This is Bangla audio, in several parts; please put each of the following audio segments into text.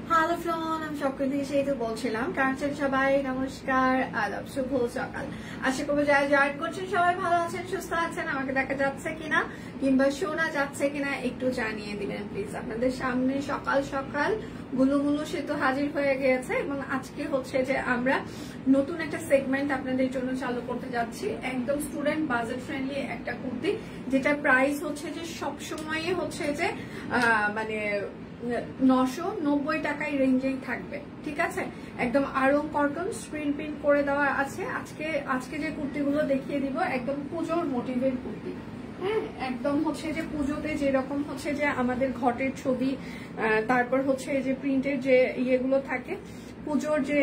হ্যালো ফ্লোন, আমি সবকে দিয়ে সেই তো বলছিলাম। কারণ সবাই নমস্কার, আদাব, শুভ সকাল। আশা করবো যারা জয়েন করছেন সবাই ভালো আছেন, সুস্থ আছেন। আমাকে দেখা যাচ্ছে কিনা কিংবা শোনা যাচ্ছে কিনা একটু জানিয়ে দিবেন প্লিজ। আপনাদের সামনে সকাল সকাল গুলুমুলু সেতু হাজির হয়ে গিয়েছে এবং আজকে হচ্ছে যে আমরা নতুন একটা সেগমেন্ট আপনাদের জন্য চালু করতে যাচ্ছি। একদম স্টুডেন্ট বাজেট ফ্রেন্ডলি একটা কুর্তি, যেটা প্রাইস হচ্ছে যে সবসময় হচ্ছে যে মানে 990 টাকায় রেঞ্জেই থাকবে। ঠিক আছে, একদম আরং কটন স্ক্রিন প্রিন্ট করে দেওয়া আছে। আজকে যে কুর্তিগুলো দেখিয়ে দিব একদম পুজোর মোটিভের কুর্তি। হ্যাঁ, একদম হচ্ছে যে পুজোতে যেরকম হচ্ছে যে আমাদের ঘটের ছবি, তারপর হচ্ছে যে প্রিন্টের যে ইয়েগুলো থাকে, পুজোর যে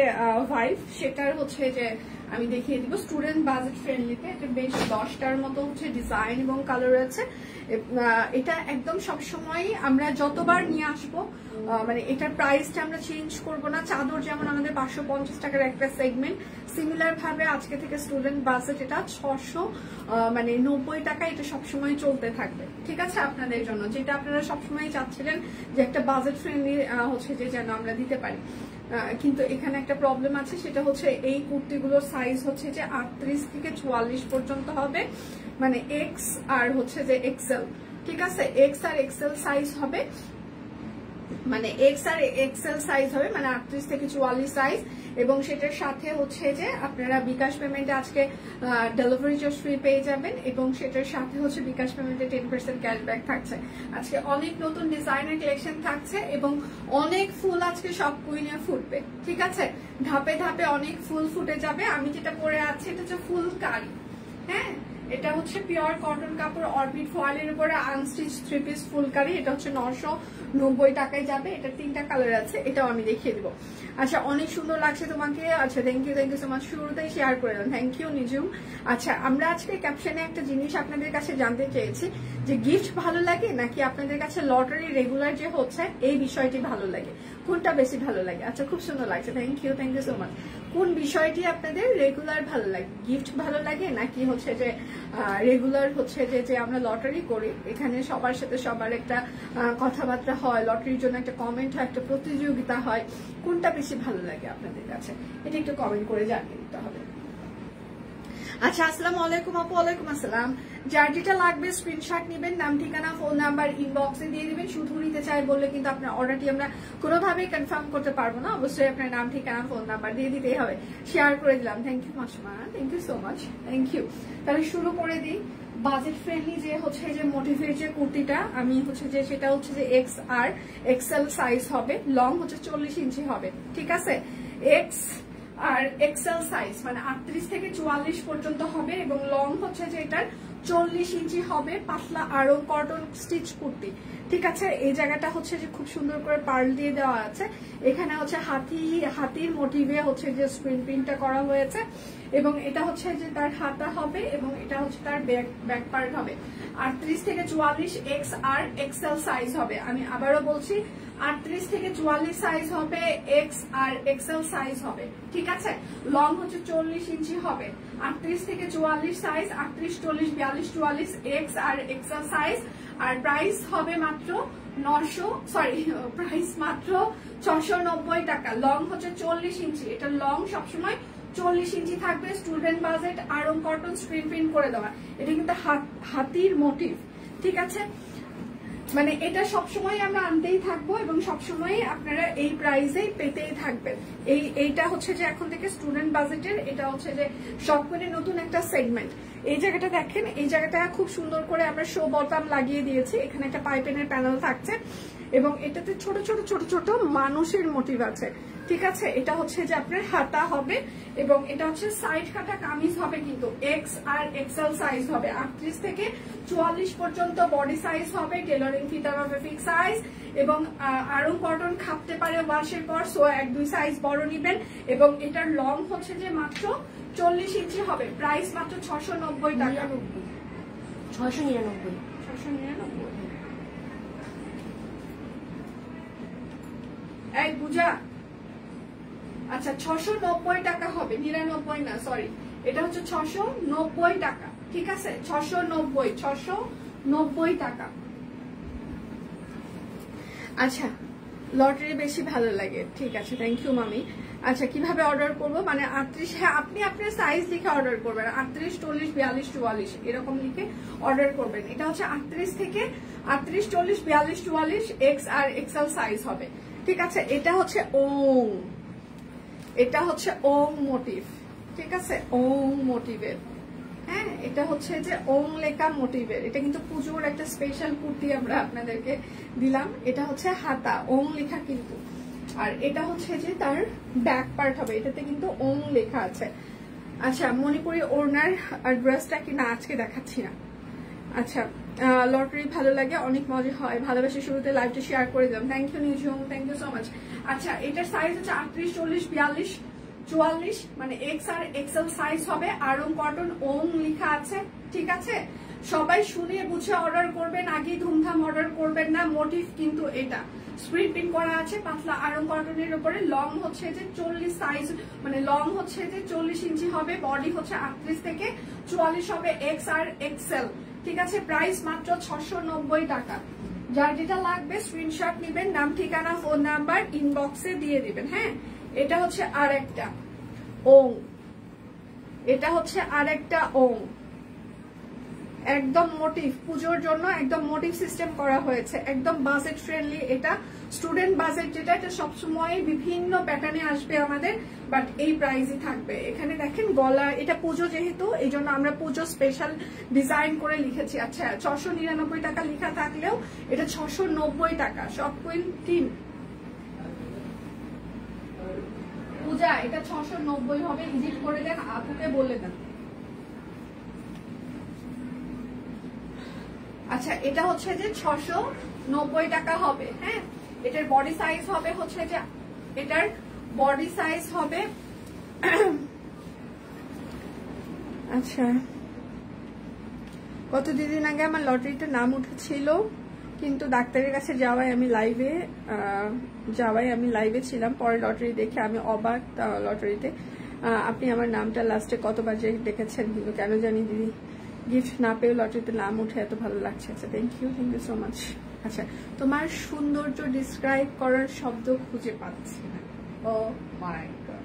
ভাইব, সেটার হচ্ছে যে আমি দেখিয়ে দিব স্টুডেন্ট বাজেট ফ্রেন্ডলিতে। এটা বেশ 10টার মতো হচ্ছে ডিজাইন এবং কালার আছে। এটা একদম সবসময় আমরা যতবার নিয়ে আসবো মানে এটার প্রাইসটা আমরা চেঞ্জ করব না। চাদর যেমন আমাদের 550 টাকার একটা সেগমেন্ট, সিমিলার ভাবে আজকে থেকে স্টুডেন্ট বাজেট এটা 690 টাকা এটা সবসময় চলতে থাকবে। ঠিক আছে, আপনাদের জন্য যেটা আপনারা সবসময় চাচ্ছিলেন যে একটা বাজেট ফ্রেন্ডলি হচ্ছে যে যেন আমরা দিতে পারি। কিন্তু এখানে একটা প্রবলেম আছে, সেটা হচ্ছে এই কুর্তিগুলোর সাইজ হচ্ছে যে 38 থেকে 44 পর্যন্ত হবে, মানে এক্স আর হচ্ছে যে এক্সেল। ঠিক আছে, এক্স আর এক্সেল সাইজ হবে, মানে এক্স আর এক্সেল সাইজ হবে, মানে 38 থেকে 44 সাইজ। এবং সেটার সাথে হচ্ছে যে আপনারা বিকাশ পেমেন্টে আজকে ডেলিভারি চার্জ ফ্রি পেয়ে যাবেন এবং সেটার সাথে হচ্ছে বিকাশ পেমেন্টে 10% ক্যাশব্যাক থাকছে। আজকে অনেক নতুন ডিজাইনার কালেকশন থাকছে এবং অনেক ফুল আজকে সব কুইনে ফুটবে। ঠিক আছে, ধাপে ধাপে অনেক ফুল ফুটে যাবে। আমি যেটা পরে আছি এটা হচ্ছে ফুলকারি। হ্যাঁ, এটা হচ্ছে পিওর কটন কাপড়, অরবিট ফয়েলের উপরে আনস্টিচ 3 পিস ফুলকারি। এটা হচ্ছে 990 টাকায় যাবে। এটা 3টা কালার আছে, এটাও আমি দেখিয়ে দিব। আচ্ছা, অনেক সুন্দর লাগছে তোমাকে। আচ্ছা, থ্যাংক ইউ সো মাচ। শুরুতেই শেয়ার করে দেন, থ্যাংক ইউ নিজুম। আচ্ছা, আমরা আজকে ক্যাপশনে একটা জিনিস আপনাদের কাছে জানতে চেয়েছি যে গিফট ভালো লাগে নাকি আপনাদের কাছে লটারি রেগুলার যে হচ্ছে এই বিষয়টি ভালো লাগে, কোনটা বেশি ভালো লাগে? আচ্ছা, খুব সুন্দর লাগছে, থ্যাংক ইউ সো মাচ। কোন বিষয়টি আপনাদের রেগুলার ভালো লাগে, গিফট ভালো লাগে নাকি হচ্ছে যে রেগুলার হচ্ছে যে আমরা লটারি করি, এখানে সবার সাথে সবার একটা কথাবার্তা হয়, লটারির জন্য একটা কমেন্ট হয়, একটা প্রতিযোগিতা হয়, কোনটা বেশি ভালো লাগে আপনাদের কাছে? এটা একটু কমেন্ট করে জানিয়ে দিতে হবে। আচ্ছা, আসসালামু আলাইকুম আপু। ওয়ালাইকুম আসসালাম। যার যেটা লাগবে স্ক্রিনশট নেবেন, নাম ঠিকানা ফোন নাম্বার ইনবক্সে দিয়ে দিবেন। শুধু নিতে চাই বললে কিন্তু আপনার অর্ডারটি আমরা কোনোভাবেই কনফার্ম করতে পারবো না। অবশ্যই আপনার নাম ঠিকানা ফোন নাম্বার দিয়ে দিতেই হবে। শেয়ার করে দিলাম, থ্যাংক ইউ মাসমা, thank you so much, thank you. তাহলে শুরু করে দিই। বাজেট ফ্রেন্ডলি যে হচ্ছে যে মোটিভের যে কুর্তিটা আমি হচ্ছে যে সেটা হচ্ছে যে এক্স আর এক্সেল সাইজ হবে, লং হচ্ছে 40 ইঞ্চি হবে। ঠিক আছে, এক্স আর এক্সেল সাইজ মানে 38 থেকে 44 পর্যন্ত হবে এবং লং হচ্ছে যে এটার 40 ইঞ্চি হবে। পাতলা আরং কটন স্টিচ কুর্তি। ঠিক আছে, এই জায়গাটা হচ্ছে যে খুব সুন্দর করে পার্ল দিয়ে দেওয়া আছে। এখানে হচ্ছে হাতির মোটিভে হচ্ছে যে স্ক্রিন প্রিন্টটা করা হয়েছে এবং এটা হচ্ছে যে তার হাতা হবে এবং এটা হচ্ছে তার ব্যাক পার্ট হবে। 38 থেকে 44 এক্স আর এক্সেল সাইজ হবে। আমি আবারও বলছি, 38 থেকে 44 সাইজ হবে, এক্স আর এক্সেল সাইজ হবে। ঠিক আছে, লং হচ্ছে 40 ইঞ্চি হবে। 38 থেকে 44 সাইজ, 38, 40, 42, 44 এক্স আর এক্সেল সাইজ। আর প্রাইস হবে মাত্র 690 টাকা। লং হচ্ছে 40 ইঞ্চি, এটা লং সবসময় 40 ইঞ্চি থাকবে। Student budget, Aarong cotton screen print করে দেওয়া। এটা কিন্তু হাতির মোটিভ। ঠিক আছে, মানে এটা সবসময় আমরা আনতেই থাকবো এবং সবসময় আপনারা এই প্রাইসেই পেতেই থাকবেন। এইটা হচ্ছে যে এখন থেকে স্টুডেন্ট বাজেটের, এটা হচ্ছে যে শপকুইনের নতুন একটা সেগমেন্ট। এই জায়গাটা দেখেন, এই জায়গাটা খুব সুন্দর করে আমরা শো বটম লাগিয়ে দিয়েছি। এখানে একটা পাইপেনের প্যানেল থাকছে এবং এটাতে ছোট ছোট ছোট ছোট মানুষের মোটিভ আছে। ঠিক আছে, এটা হচ্ছে যে আপনার হাতা হবে এবং এটা হচ্ছে সাইড কাটা কামিজ হবে, কিন্তু এক্স আর এক্সেল সাইজ হবে। 38 থেকে 44 পর্যন্ত বডি সাইজ হবে। টেলরিং ফিটার হবে ফিক্স সাইজ এবং আরং কটন খাপতে পারে ওয়াশের পর, সো 1-2 সাইজ বড় নিবেন। এবং এটার লং হচ্ছে যে মাত্র 40 ইঞ্চি হবে। প্রাইস মাত্র 690 টাকা। 699 এই বুঝা। আচ্ছা, 690 টাকা হবে, 99 না, সরি, এটা হচ্ছে 690 টাকা। ঠিক আছে, 690 টাকা। আচ্ছা, লটারি বেশি ভালো লাগে, ঠিক আছে, থ্যাংক ইউ মামি। আচ্ছা, কিভাবে অর্ডার করব? মানে 38, হ্যাঁ আপনি আপনার সাইজ লিখে অর্ডার করবেন, 38, 40, 42, 44 এরকম লিখে অর্ডার করবেন। এটা হচ্ছে 38 থেকে 38, 40, 42, 44 এক্স আর এক্সেল সাইজ হবে, ঠিক আছে। এটা হচ্ছে ওং, এটা হচ্ছে ওং মোটিভ, ঠিক আছে, ওং মোটিভের, হ্যাঁ এটা হচ্ছে যে ওং লেখা মোটিভের। এটা কিন্তু পুজোর একটা স্পেশাল কুর্তি আমরা আপনাদেরকে দিলাম। এটা হচ্ছে হাতা, ওং লেখা কিন্তু। আর এটা হচ্ছে যে তার ব্যাক পার্ট হবে, এটাতে কিন্তু ওং লেখা আছে। আচ্ছা, মণিপুরি ওড়নার আর ড্রেসটা কিনা আজকে দেখাচ্ছি না। আচ্ছা, লটারি ভালো লাগে, অনেক মজা হয়, ভালোবাসা শুরুতে লাইভটা শেয়ার করে দিলাম, থ্যাংক ইউ নিউজুম, থ্যাংক ইউ সো মাচ। আচ্ছা, এটার সাইজ হচ্ছে 38, 40, 42, 44, মানে এক্স আর এক্সেল সাইজ হবে। আরং কটন ওং লেখা আছে, ঠিক আছে। সবাই শুনে বুঝে অর্ডার করবেন, আগে ধুমধাম অর্ডার করবেন না। মোটিভ কিন্তু এটা স্প্রিট প্রিন্ট করা আছে পাতলা আরং কটনের উপরে। লং হচ্ছে যে 40 সাইজ, মানে লং হচ্ছে যে 40 ইঞ্চি হবে। বডি হচ্ছে 38 থেকে 44 হবে এক্স আর এক্সেল, ঠিক আছে। প্রাইস মাত্র 690 টাকা। যার যেটা লাগবে স্ক্রিনশট নেবেন, নাম ঠিকানা ফোন নাম্বার ইনবক্সে দিয়ে দিবেন। হ্যাঁ, এটা হচ্ছে আরেকটা ওং, এটা হচ্ছে আরেকটা ওং, একদম মোটিভ, পুজোর জন্য একদম মোটিভ সিস্টেম করা হয়েছে, একদম বাজেট ফ্রেন্ডলি। এটা স্টুডেন্ট বাজেট যেটা, এটা সবসময় বিভিন্ন প্যাটার্নে আসবে আমাদের, বাট এই প্রাইসই থাকবে। এখানে দেখেন গলা, এটা পুজো যেহেতু এই জন্য আমরা পুজো স্পেশাল ডিজাইন করে লিখেছি। আচ্ছা, 699 টাকা লেখা থাকলেও এটা 690 টাকা। সব কুইন টিম পূজা, এটা 690 হবে, ইজিট করে দেন, আপুকে বলে দেন। আচ্ছা, এটা হচ্ছে যে 690 টাকা হবে। হ্যাঁ, এটার বডি সাইজ হবে হচ্ছে যে, এটার বডি সাইজ হবে আচ্ছা, গত দুদিন আগে আমার লটারিতে নাম উঠেছিল, কিন্তু ডাক্তারের কাছে যাওয়ায় আমি লাইভে ছিলাম। পরে লটারি দেখে আমি অবাক, লটারিতে আপনি আমার নামটা লাস্টে কতবার যে দেখেছেন, কিন্তু কেন জানি দিদি গিফট না পেয়ে লটারিতে নাম উঠে এত ভালো লাগছে। আচ্ছা, থ্যাংক ইউ সো মাচ। আচ্ছা, তোমার সৌন্দর্য ডিসক্রাইব করার শব্দ খুঁজে পাচ্ছি না। ও মাই গড,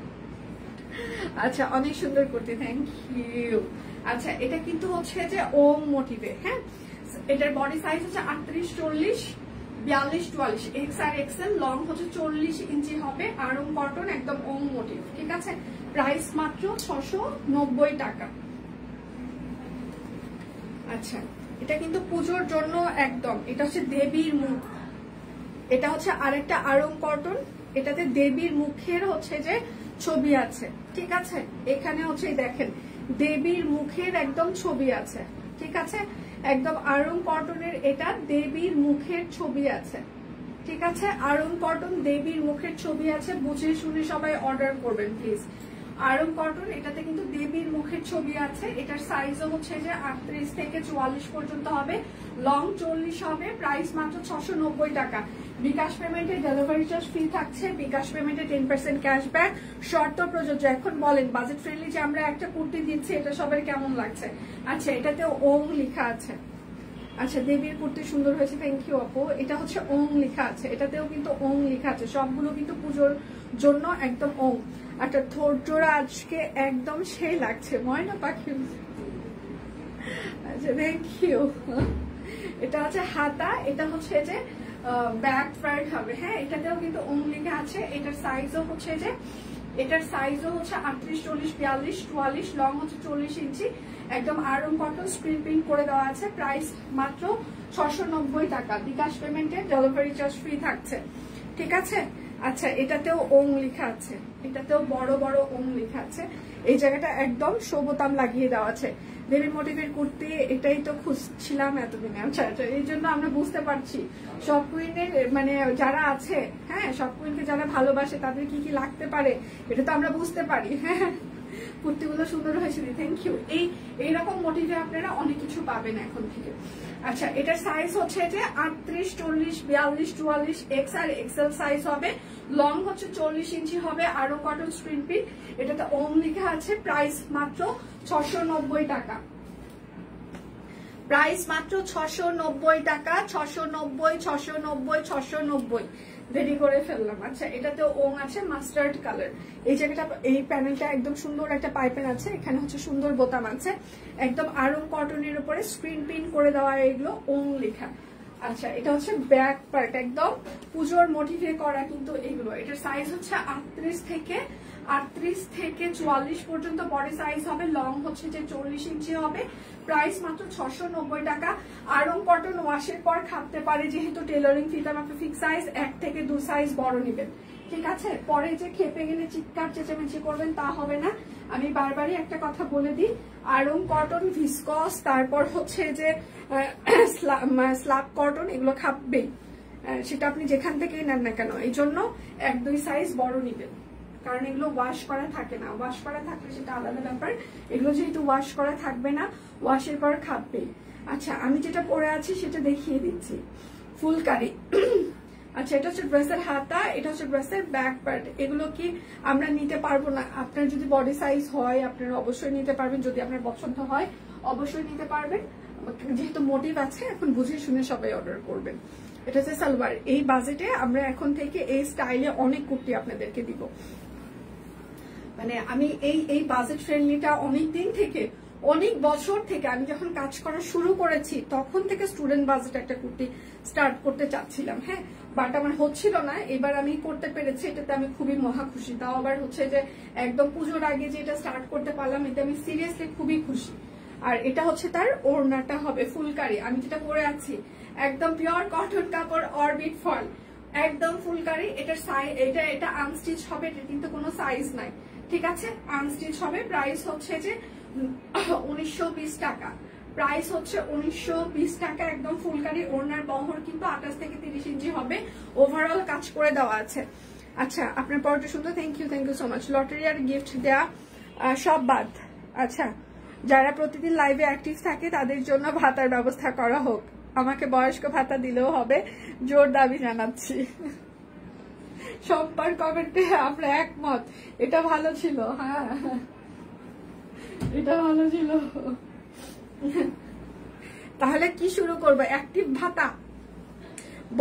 আচ্ছা অনেক সুন্দর করতে, থ্যাংক ইউ। আচ্ছা, এটা কিন্তু হচ্ছে যে ওম মোটিভে। হ্যাঁ, এটার বডি সাইজ হচ্ছে 38, 40, 42, 44 এক্স আর এক্সেল। লং হচ্ছে 40 ইঞ্চি হবে। আরং কটন, একদম ওম মোটিভ, ঠিক আছে। প্রাইস মাত্র 690 টাকা। আচ্ছা, এটা কিন্তু পুজোর জন্য একদম, এটা হচ্ছে দেবীর মুখ। এটা হচ্ছে আরেকটা আরং কটন, এটাতে দেবীর মুখের হচ্ছে যে ছবি আছে, ঠিক আছে। এখানে হচ্ছে দেখেন দেবীর মুখের একদম ছবি আছে, ঠিক আছে। একদম আরং কটনের এটা দেবীর মুখের ছবি আছে, ঠিক আছে। আরং কটন দেবীর মুখের ছবি আছে, বুঝে শুনে সবাই অর্ডার করবেন প্লিজ। আরং কটন, এটাতে কিন্তু দেবীর মুখের ছবি আছে। এটার সাইজও হচ্ছে যে 38 থেকে 44 পর্যন্ত হবে। লং 40 হবে। প্রাইস মাত্র 690 টাকা। বিকাশ পেমেন্টে ডেলিভারি চার্জ ফ্রি থাকছে। বিকাশ পেমেন্টে 10% ক্যাশব্যাক, শর্ত প্রযোজ্য। এখন বলেন বাজেট ফ্রেন্ডলি যে আমরা একটা কুর্তি দিচ্ছি, এটা সবার কেমন লাগছে? আচ্ছা, এটাতে ওং লেখা আছে। আচ্ছা, দেবীর কুর্তি সুন্দর হয়েছে, থ্যাংক ইউ আপু। এটা হচ্ছে ওং লেখা আছে, এটাতেও কিন্তু ওং লেখা আছে। সবগুলো কিন্তু পুজোর জন্য একদম ওং। একটা থোড়জোড়া আজকে একদম সেই লাগছে, ময়না পাখি। আচ্ছা, থ্যাংক ইউ। এটা হচ্ছে হাতা, এটা হচ্ছে যে ব্যাক ফ্রন্ট হবে। হ্যাঁ, এটাতেও কিন্তু ওং লেখা আছে। এটার সাইজও হচ্ছে যে, এটার সাইজও হচ্ছে 38, 40, 42, 44। লং হচ্ছে 40 ইঞ্চি। একদম আরং কটন স্ক্রিন প্রিন্ট করে দেওয়া আছে। প্রাইস মাত্র 690 টাকা। বিকাশ পেমেন্টে ডেলিভারি চার্জ ফ্রি থাকছে, ঠিক আছে। আচ্ছা, এটাতেও ওং লেখা আছে, এটাতেও বড় বড় ওং লেখা আছে। এই জায়গাটা একদম বোতাম লাগিয়ে দেওয়া আছে। দেবী মোটিভের কুর্তি, এটাই তো খুঁজছিলাম এতদিনে। আচ্ছা আচ্ছা, এই জন্য আমরা বুঝতে পারছি সব কুইনের মানে যারা আছে, হ্যাঁ সব কুইনকে যারা ভালোবাসে তাদের কি কি লাগতে পারে, এটা তো আমরা বুঝতে পারি। হ্যাঁ, কুর্তিগুলো সুন্দর হয়েছে, থ্যাংক ইউ। এইরকম মোটিভে আপনারা অনেক কিছু পাবেন এখন থেকে। আচ্ছা, এটার সাইজ হচ্ছে যে 38, 40, 42, 44 এক্স আর এক্সেল সাইজ হবে। লং হচ্ছে 40 ইঞ্চি হবে। আরো কটন স্ক্রিন প্রিন্ট, এটাতে ওম লেখা আছে। প্রাইস মাত্র 690 টাকা। প্রাইস মাত্র 690 টাকা, 690, 690, 690। রেডি করে ফেললাম। আচ্ছা, এটাতে ওং আছে মাস্টার্ড কালার। এই জায়গাটা, এই প্যানেলটা একদম সুন্দর একটা পাইপেন আছে, এখানে হচ্ছে সুন্দর বোতাম আছে, একদম আরং কটনের উপরে স্ক্রিন প্রিন্ট করে দেওয়া, এগুলো ওং লেখা। আচ্ছা, এটা হচ্ছে ব্যাক পার্ট, একদম পুজোর মোটিভে করা কিন্তু এগুলো। এটার সাইজ হচ্ছে 38 থেকে 44 পর্যন্ত বডি সাইজ হবে, লং হচ্ছে যে 40 ইঞ্চি হবে। প্রাইস মাত্র 690 টাকা। আরং কটন ওয়াশের পর খাপতে পারে, যেহেতু টেলারিং ফিতা মাপে ফিক্স সাইজ, 1 থেকে 2 সাইজ বড় নেবেন, ঠিক আছে? পরে যে খেপে গেলে চিৎকার চেঁচামেচি করবেন তা হবে না। আমি বারবারই একটা কথা বলে দিই, আরং কটন, ভিসকস, তারপর হচ্ছে যে স্ল্যাব কটন, এগুলো খাপবেই, সেটা আপনি যেখান থেকেই নেন না কেন। এই জন্য 1-2 সাইজ বড় নিবেন, কারণ এগুলো ওয়াশ করা থাকে না। ওয়াশ করা থাকলে সেটা আলাদা ব্যাপার, এগুলো যেহেতু ওয়াশ করা থাকবে না, ওয়াশের পর খাপবেই। আচ্ছা, আমি যেটা পরে আছি সেটা দেখিয়ে দিচ্ছি, ফুলকারি। আচ্ছা, এটা হচ্ছে ড্রেসের হাতা, এটা হচ্ছে ড্রেসের ব্যাক পার্ট। এগুলো কি আমরা নিতে পারবো না? আপনার যদি বডি সাইজ হয় আপনারা অবশ্যই নিতে পারবেন, যদি আপনার পছন্দ হয় অবশ্যই নিতে পারবেন। যেহেতু মোটিভ আছে, এখন বুঝে শুনে সবাই অর্ডার করবেন। এটা হচ্ছে সালোয়ার। এই বাজেটে আমরা এখন থেকে এই স্টাইলে অনেক কুর্তি আপনাদেরকে দিব। মানে আমি এই বাজেট ফ্রেন্ডলিটা অনেক দিন থেকে, অনেক বছর থেকে, আমি যখন কাজ করা শুরু করেছি তখন থেকে স্টুডেন্ট বাজেট একটা কুর্তি স্টার্ট করতে চাচ্ছিলাম, হ্যাঁ, বাট আমার হচ্ছিল না। এবার আমি করতে পেরেছি, এটাতে আমি খুবই মহা খুশি। তাও আবার হচ্ছে যে একদম পুজোর আগে যে এটা স্টার্ট করতে পারলাম, এতে আমি সিরিয়াসলি খুবই খুশি। আর এটা হচ্ছে তার ওড়নাটা হবে ফুলকারি। আমি যেটা পরে আছি একদম পিওর কটন কাপড়, অরবিট ফল, একদম ফুলকারি। এটার সাইজ, এটা আনস্টিচ হবে, এটা কিন্তু কোনো সাইজ নাই, ঠিক আছে? আনস্টিচ হবে। প্রাইস হচ্ছে যে 1920 টাকা। প্রাইস হচ্ছে 1920 টাকা। একদম ফুলকারি। ওড়নার বহর কিন্তু 28 থেকে 30 ইঞ্চি হবে। ওভারঅল কাজ করে দেওয়া আছে। আচ্ছা, আপনার পরটা সুন্দর, thank you so much. Lottery আর গিফট দেয়া সব বাদ। আচ্ছা, যারা প্রতিদিন লাইভে অ্যাক্টিভ থাকে তাদের জন্য ভাতার ব্যবস্থা করা হোক। আমাকে বয়স্ক ভাতা দিলেও হবে, জোর দাবি জানাচ্ছি। সম্পার কমেন্টে আমরা একমত। এটা ভালো ছিল, হ্যাঁ, এটা ভালো ছিল। তাহলে কি শুরু করবো? অ্যাক্টিভ ভাতা,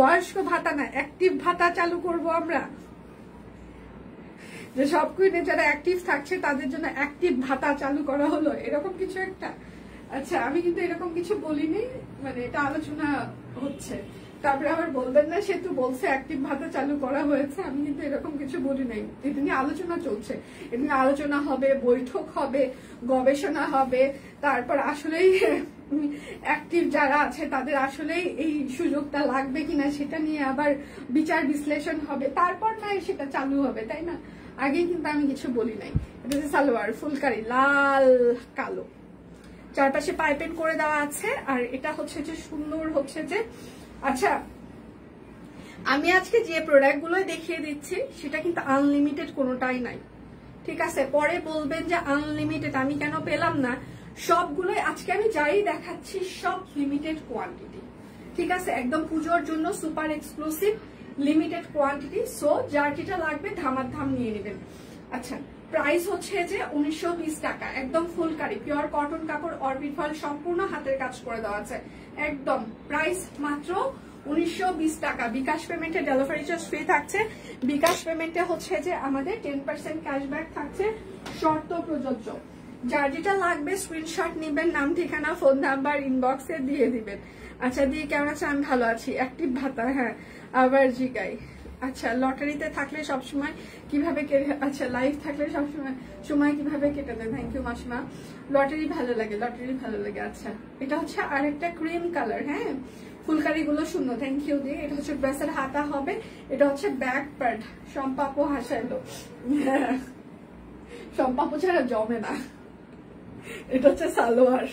বয়স্ক ভাতা না, অ্যাক্টিভ ভাতা চালু করব আমরা। যে সব কুইনে যারা অ্যাক্টিভ থাকছে তাদের জন্য অ্যাক্টিভ ভাতা চালু করা হলো, এরকম কিছু একটা। আচ্ছা, আমি কিন্তু এরকম কিছু বলিনি, মানে এটা আলোচনা হচ্ছে। তারপরে আবার বলবেন না সে তো বলছে অ্যাক্টিভ ভাতা চালু করা হয়েছে। আমি কিন্তু এরকম কিছু বলি নাই। এটা নিয়ে আলোচনা চলছে, এটা নিয়ে আলোচনা হবে, বৈঠক হবে, গবেষণা হবে। তারপর আসলেই অ্যাক্টিভ যারা আছে তাদের আসলেই এই সুযোগটা লাগবে কিনা সেটা নিয়ে আবার বিচার বিশ্লেষণ হবে, তারপর না সেটা চালু হবে, তাই না? আগেই কিন্তু আমি কিছু বলি নাই। এটা হচ্ছে সালোয়ার, ফুলকারি, লাল কালো, চারপাশে পাইপিং করে দেওয়া আছে। আর এটা হচ্ছে যে সুন্দর হচ্ছে যে, আচ্ছা, আমি আজকে যে প্রোডাক্ট গুলো দেখিয়ে দিচ্ছি সেটা কিন্তু আনলিমিটেড কোনোটাই নাই, ঠিক আছে? পরে বলবেন যে আনলিমিটেড আমি কেন পেলাম না। সবগুলোই আজকে আমি যাই দেখাচ্ছি সব লিমিটেড কোয়ান্টিটি, ঠিক আছে? একদম পুজোর জন্য super exclusive limited quantity. So যার যেটা লাগবে ধামাধাম নিয়ে নেবেন। আচ্ছা, প্রাইস হচ্ছে যে 1920 টাকা। একদম ফুলকারি, পিওর কটন কাপড়, অরবিট ফল, সম্পূর্ণ হাতের কাজ করে দেওয়া আছে। একদম প্রাইস মাত্র 1920 টাকা। বিকাশ পেমেন্টে ডেলিভারি চার্জ ফ্রি থাকছে। বিকাশ পেমেন্টে হচ্ছে যে আমাদের 10% ক্যাশব্যাক থাকছে, শর্ত প্রযোজ্য। যার যেটা লাগবে স্ক্রিনশট নিবেন, নাম ঠিকানা ফোন নাম্বার ইনবক্সে দিয়ে দিবেন। আচ্ছা, দিয়ে কেমন আছে? আমি ভালো আছি। অ্যাক্টিভ ভাতা, হ্যাঁ, আবার জিগাই। আচ্ছা, লটারিতে থাকলে সবসময় কিভাবে আচ্ছা, লাইভ থাকলে সবসময় সময় কিভাবে কেটে দেন? থ্যাংক ইউ মাসিমা। লটারি ভালো লাগে, লটারি ভালো লাগে। আচ্ছা, এটা হচ্ছে আরেকটা ক্রিম কালার, হ্যাঁ, ফুলকারি গুলো সুন্দর, থ্যাংক ইউ দিয়ে। এটা হচ্ছে ড্রেসের হাতা হবে, এটা হচ্ছে ব্যাক পার্ট। সম্পাপু হাসাইলো, সম্পাপু ছাড়া জমে না। এটা হচ্ছে সালোয়ার,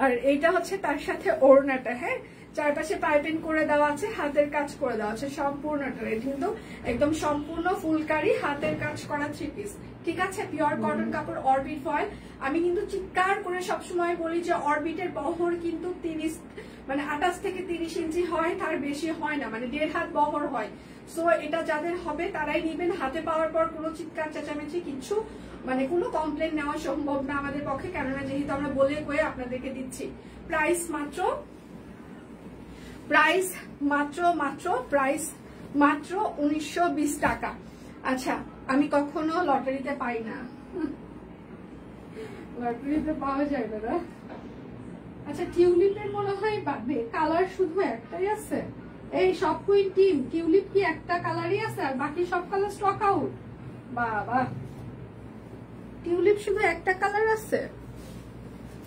আর এইটা হচ্ছে তার সাথে ওড়নাটা, হ্যাঁ, চারপাশে পাইপিং করে দেওয়া আছে, হাতের কাজ করে দেওয়া আছে সম্পূর্ণটা। কিন্তু একদম সম্পূর্ণ ফুলকারি হাতের কাজ করা 3 পিস, ঠিক আছে? পিওর কটন কাপড়, অরবিট ফয়েল। আমি কিন্তু চিৎকার করে সবসময় বলি যে অরবিটের বহর কিন্তু 28 থেকে 30 ইঞ্চি হয়, তার বেশি হয় না, মানে 1.5 হাত বহর হয়। সো এটা যাদের হবে তারাই নিবেন। হাতে পাওয়ার পর কোনো চিৎকার চেঁচামেচি কিচ্ছু, মানে কোনো কমপ্লেন নেওয়া সম্ভব না আমাদের পক্ষে, কেননা যেহেতু আমরা বলে কয়ে আপনাদেরকে দিচ্ছি। প্রাইস মাত্র 1920 টাকা। আচ্ছা, আমি কখনো লটারিতে পাই না, লটারিতে পাওয়া যায় না। আচ্ছা, টিউলিপের মনে হয় পাবে, কালার শুধু একটাই আছে। এই সব কুইন টিম, টিউলিপ কি একটা কালারই আছে আর বাকি সব কালার স্টক আউট? বাবা, টিউলিপ শুধু একটা কালার আছে,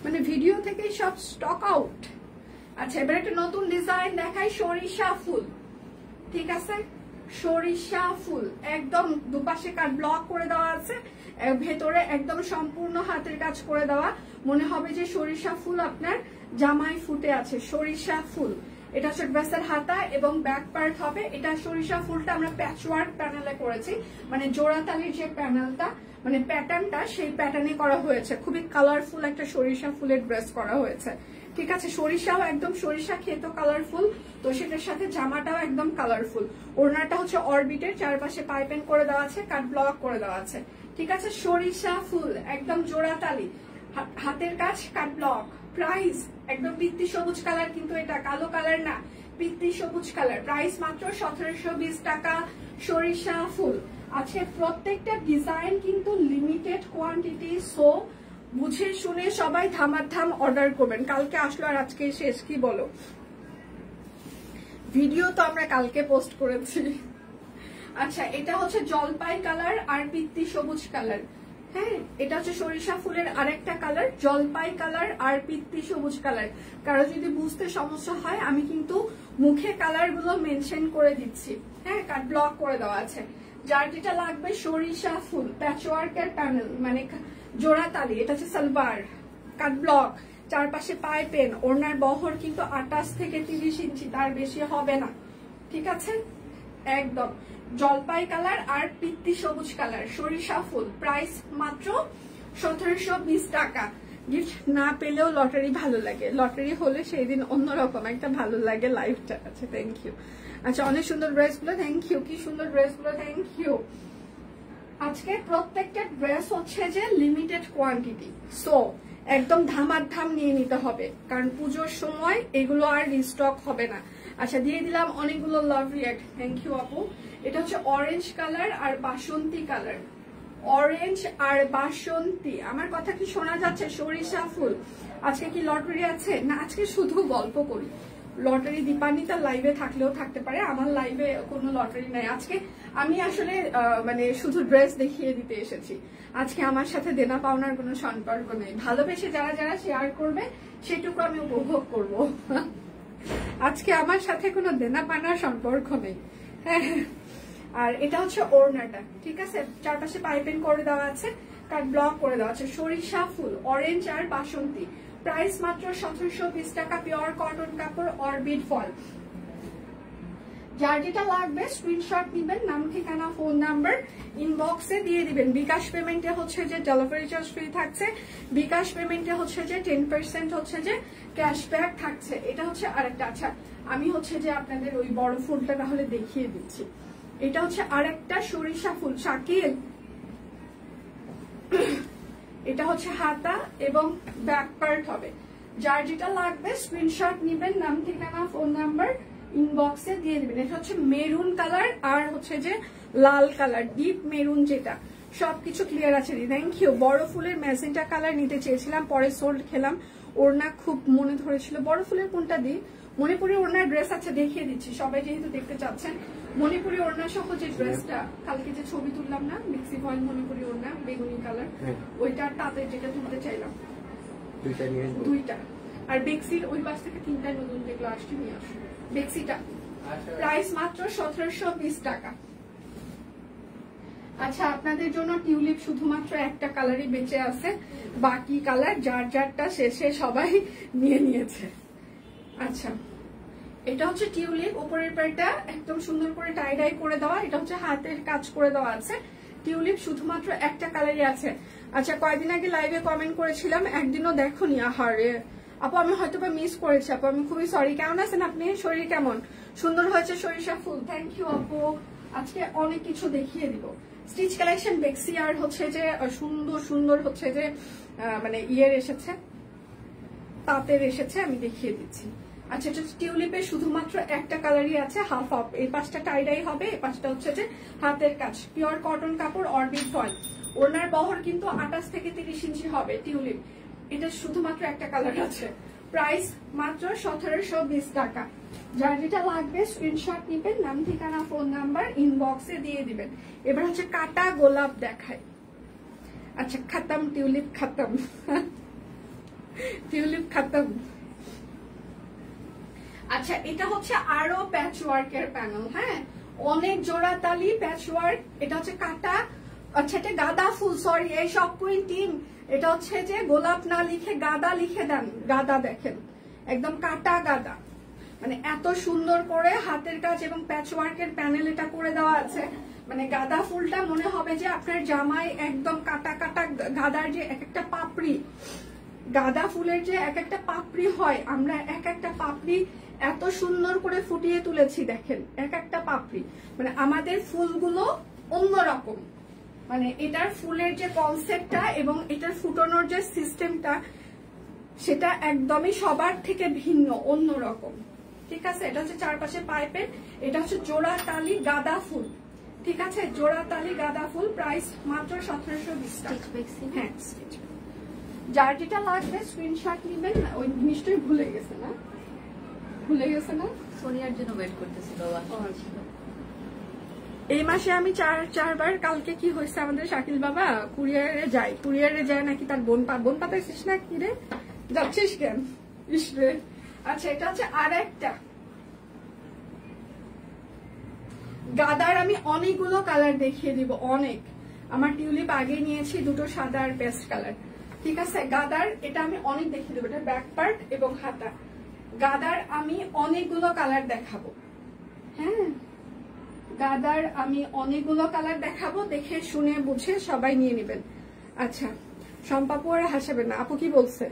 মানে ভিডিও থেকে সব স্টক আউট। আচ্ছা, এবার একটা নতুন ডিজাইন দেখাই, সরিষা ফুল, ঠিক আছে? সরিষা ফুল একদম দুপাশে কাট ব্লক করে দেওয়া আছে, ভেতরে একদম সম্পূর্ণ হাতের কাজ করে দেওয়া। মনে হবে যে সরিষা ফুল আপনার জামাই ফুটে আছে। সরিষা ফুল, এটা হচ্ছে ড্রেসের হাতা এবং ব্যাক পার্ট হবে। এটা সরিষা ফুলটা আমরা প্যাচওয়ার্ক প্যানেলে করেছি, মানে জোড়াতালির যে প্যানেলটা, মানে প্যাটার্নটা, সেই প্যাটার্নে করা হয়েছে। খুবই কালারফুল একটা সরিষা ফুলের ড্রেস করা হয়েছে, ঠিক আছে? সরিষাও একদম সরিষা খেত কালারফুল, তো সেটার সাথে জামাটাও একদম কালারফুল। ওড়নাটা হচ্ছে অরবিটের, চারপাশে পাইপিং করে দেওয়া আছে, কাট ব্লক করে দেওয়া আছে, ঠিক আছে? সরিষা ফুল একদম জোড়াতালি, হাতের কাজ, কাট ব্লক। প্রাইস একদম পিত্তি সবুজ কালার, কিন্তু এটা কালো কালার না, পিত্তি সবুজ কালার। প্রাইস মাত্র 1720 টাকা, সরিষা ফুল। আছে প্রত্যেকটা ডিজাইন কিন্তু লিমিটেড কোয়ান্টিটি, সো বুঝে শুনে সবাই ধামাধাম অর্ডার করবেন। কালকে আসলো আর আজকে শেষ, কি বলো? ভিডিও তো আমরা কালকে পোস্ট করেছি। আচ্ছা, এটা হচ্ছে জলপাই কালার আর পিত্তি সবুজ কালার। হ্যাঁ, এটা হচ্ছে সরিষা ফুলের আরেকটা কালার, জলপাই কালার আর পিত্তি সবুজ কালার। কারো যদি বুঝতে সমস্যা হয়, আমি কিন্তু মুখে কালার গুলো মেনশন করে দিচ্ছি। হ্যাঁ, কাট ব্লক করে দেওয়া আছে। যার যেটা লাগবে, সরিষা ফুল প্যাচওয়ার্কের প্যানেল, মানে জোড়াতালি। এটা হচ্ছে সালবার, কাট ব্লক, চারপাশে পাইপেন। ওড়নার বহর কিন্তু 28 থেকে 30 ইঞ্চি, তার বেশি হবে না, ঠিক আছে? একদম জলপাই কালার আর পিত্তি সবুজ কালার, সরিষা ফুল। প্রাইস মাত্র 1720 টাকা। গিফট না পেলেও লটারি ভালো লাগে, লটারি হলে সেই দিন অন্যরকম একটা ভালো লাগে লাইফটা। আচ্ছা, থ্যাংক ইউ। আচ্ছা, অনেক সুন্দর ড্রেসগুলো, থ্যাংক ইউ। কি সুন্দর ড্রেসগুলো, থ্যাংক ইউ। আজকে প্রত্যেকটা ড্রেস হচ্ছে যে লিমিটেড কোয়ান্টিটি, সো একদম ধামাধাম নিয়ে নিতে হবে, কারণ পুজোর সময় এগুলো আর রিস্টক হবে না। আচ্ছা, দিয়ে দিলাম অনেকগুলো লাভ রিয়াক্ট, থ্যাংক ইউ আপু। এটা হচ্ছে অরেঞ্জ কালার আর বাসন্তী কালার, অরেঞ্জ আর বাসন্তী। আমার কথা কি শোনা যাচ্ছে? সরিষা ফুল। আজকে কি লটারি আছে? না, আজকে শুধু গল্প করি। লটারি দীপান্বিতা লাইভে থাকলেও থাকতে পারে, আমার লাইভে কোনো লটারি নাই। আজকে আমি আসলে মানে শুধু ড্রেস দেখিয়ে দিতে এসেছি। আজকে আমার সাথে দেনা পাওনার কোনো সম্পর্ক নেই। ভালোবেসে যারা যারা শেয়ার করবে সেটুকু আমি উপভোগ করব। আজকে আমার সাথে কোনো দেনা পাওনার সম্পর্ক নেই। আর এটা হচ্ছে ওড়নাটা, ঠিক আছে? চারপাশে পাইপিং করে দেওয়া আছে, কাট ব্লক করে দেওয়া আছে। সরিষা ফুল, অরেঞ্জ আর বাসন্তী। প্রাইস মাত্র 1720 টাকা, পিওর কটন কাপড়, অরবিট ফল। যার যেটা লাগবে স্ক্রিনশট নিবেন, নাম, ঠিকানা, ফোন নাম্বার ইনবক্সে দিয়ে দিবেন। বিকাশ পেমেন্টে হচ্ছে যে ডেলিভারি চার্জ ফ্রি থাকছে, বিকাশ পেমেন্টে হচ্ছে যে 10% হচ্ছে যে ক্যাশব্যাক থাকছে। এটা হচ্ছে আরেকটা। আচ্ছা, আমি হচ্ছে যে আপনাদের ওই বড় ফুলটা তাহলে দেখিয়ে দিচ্ছি। এটা হচ্ছে আরেকটা সরিষা ফুল, শাকিল। এটা হচ্ছে হাতা এবং ব্যাক পার্ট হবে। যার যেটা লাগবে স্ক্রিনশট নিবেন, নাম, ঠিকানা, ফোন নাম্বার ইনবক্সে দিয়ে দিবেন। এটা হচ্ছে মেরুন কালার আর হচ্ছে যে লাল কালার, ডিপ মেরুন যেটা। সবকিছু ক্লিয়ার আছে। Thank you. বড় ফুলের ম্যাজেন্টা কালার নিতে চেয়েছিলাম, পরে সোল্ড খেলাম। ওড়না খুব মনে ধরেছিল। বড় ফুলের কোনটা দিই? মণিপুরি ওড়নার ড্রেস আছে, দেখিয়ে দিচ্ছি, সবাই যেহেতু দেখতে চাচ্ছেন। মণিপুরি ওড়না সহ যে ড্রেসটা কালকে যে ছবি তুললাম না, মিক্সি পয়েন্ট মণিপুরি ওড়না, বেগুনি কালার, ওইটার তাতে যেটা তুলতে চাইলাম, দুইটা। আর বেক্সির ওই পাশ থেকে 3টা নতুন যেগুলো আসছে নিয়ে আসো বেক্সিটা। প্রাইস মাত্র 1720 টাকা। আচ্ছা, আপনাদের জন্য টিউলিপ শুধুমাত্র একটা কালারই বেঁচে আছে, বাকি কালার যার যারটা শেষে সবাই নিয়ে নিয়েছে। আচ্ছা, এটা হচ্ছে টিউলিপ, উপরের পাড়টা একদম সুন্দর করে টাই ডাই করে দেওয়া, এটা হচ্ছে হাতের কাজ করে দেওয়া আছে। টিউলিপ শুধুমাত্র একটা কালারই আছে। আচ্ছা, কয়েকদিন আগে লাইভে কমেন্ট করেছিলাম, একদিনও দেখোনি। আহারে আপু, আমি হয়তো বা মিস করেছি আপু, আমি খুবই সরি। কেমন আছেন আপনি? শরীর কেমন? সুন্দর হয়েছে সরিষা ফুল, থ্যাংক ইউ আপু। আজকে অনেক কিছু দেখিয়ে দিব। স্টিচ কালেকশন বেক্সি, আর হচ্ছে যে সুন্দর সুন্দর হচ্ছে যে মানে ইয়ের এসেছে, তাঁতের এসেছে, আমি দেখিয়ে দিচ্ছি। আচ্ছা, এটা টিউলিপের শুধুমাত্র একটা কালারই আছে, হাফ হাফ। এই পাশটা টাইডাই হবে, এই পাশটা হচ্ছে যে হাতের কাজ, পিওর কটন কাপড়, অরবিট ফয়েল। ওনার বহর কিন্তু 28 থেকে 30 ইঞ্চি হবে। টিউলিপ এটা শুধুমাত্র একটা কালার আছে। প্রাইস মাত্র 1720 টাকা। যার যেটা লাগবে স্ক্রিনশট নিবেন, নাম ঠিকানা ফোন নাম্বার ইনবক্সে দিয়ে দিবেন। এবার হচ্ছে কাটা গোলাপ দেখায়। আচ্ছা, খতম টিউলিপ, খতম টিউলিপ খতম। আচ্ছা, এটা হচ্ছে আরো প্যাচ ওয়ার্কের প্যানেল, হ্যাঁ, অনেক জোড়া তালি প্যাচ ওয়ার্ক। এটা হচ্ছে কাটা, আচ্ছা এটা গাঁদা ফুল, সরি এই সব কুইন টিম, এটা হচ্ছে যে গোলাপ না লিখে গাঁদা লিখে দেন। গাঁদা দেখেন, একদম কাটা গাঁদা, মানে এত সুন্দর করে হাতের কাজ এবং প্যাচ ওয়ার্কের প্যানেল এটা করে দেওয়া আছে। মানে গাঁদা ফুলটা মনে হবে যে আপনার জামায় একদম কাটা কাটা। গাঁদার যে এক একটা পাপড়ি, গাঁদা ফুলের যে এক একটা পাপড়ি হয়, আমরা এক একটা পাপড়ি এত সুন্দর করে ফুটিয়ে তুলেছি। দেখেন এক একটা পাপড়ি, মানে আমাদের ফুলগুলো অন্যরকম। মানে এটার ফুলের যে কনসেপ্টটা এবং এটার ফুটানোর যে সিস্টেমটা, সেটা একদমই সবার থেকে ভিন্ন, অন্যরকম। ঠিক আছে, এটা হচ্ছে চারপাশে পাইপের, এটা হচ্ছে জোড়া তালি গাঁদা ফুল। ঠিক আছে, জোড়া তালি গাঁদা ফুল, প্রাইস মাত্র 1720 টাকা। হ্যাঁ, যার যেটা লাগবে স্ক্রিনশট নিবেন। ওই নিশ্চয়ই ভুলে গেছে না, ভুলে গেছে না, সোনিয়ার জন্য ওয়েট করতেছি বাবা। এই মাসে আমি চারবার, কালকে কি হয়েছে আমাদের শাকিল বাবা কুরিয়ারে যায় নাকি তার বোন পাতাইছিস না, কি রে যাচ্ছিস কেন ইসরে। আচ্ছা, এটা হচ্ছে আর একটা গাদার, আমি অনেকগুলো কালার দেখিয়ে দিব, অনেক। আমার টিউলিপ আগে নিয়েছি, দুটো সাদা আর পেস্ট কালার। ঠিক আছে, গাদার এটা আমি অনেক দেখিয়ে দেবো, এটা ব্যাক পার্ট এবং হাতা। গাদার আমি অনেকগুলো কালার দেখাবো, হ্যাঁ, গাদার আমি অনেকগুলো কালার দেখাবো, দেখে শুনে বুঝে সবাই নিয়ে নেবেন। আচ্ছা, সম্পাপু আর হাসাবেন না, আপু কি বলছে?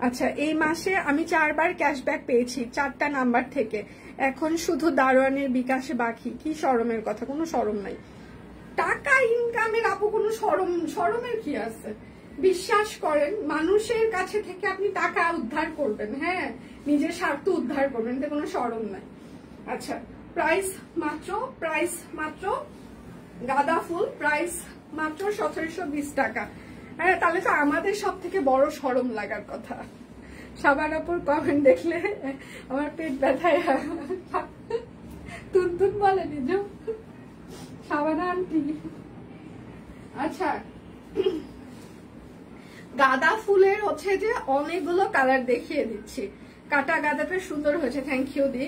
আচ্ছা, এই মাসে আমি 4বার ক্যাশব্যাক পেয়েছি 4টা নাম্বার থেকে। এখন শুধু দারোয়ানের বিকাশে বাকি। কি শরমের কথা, কোনো শরম নাই। টাকা ইনকামের আপু কোনো শরমের কি আছে? বিশ্বাস করেন, মানুষের কাছে থেকে আপনি টাকা উদ্ধার করবেন, হ্যাঁ, নিজের স্বার্থ উদ্ধার করবেন, এতে কোনো শরম নাই। আচ্ছা, প্রাইস মাত্র গাঁদা ফুল, প্রাইস মাত্র 1720 টাকা। হ্যাঁ, তাহলে তো আমাদের সব থেকে বড় শরম লাগার কথা। সাবান আপুর কমেন্ট দেখলে আমার পেট ব্যথায় তুন বলে নিজ সাবানা আন্টি। আচ্ছা, গাঁদা ফুলের হচ্ছে যে অনেকগুলো কালার দেখিয়ে দিচ্ছি। কাটা গাঁদাটা সুন্দর হয়েছে, থ্যাংক ইউ দি।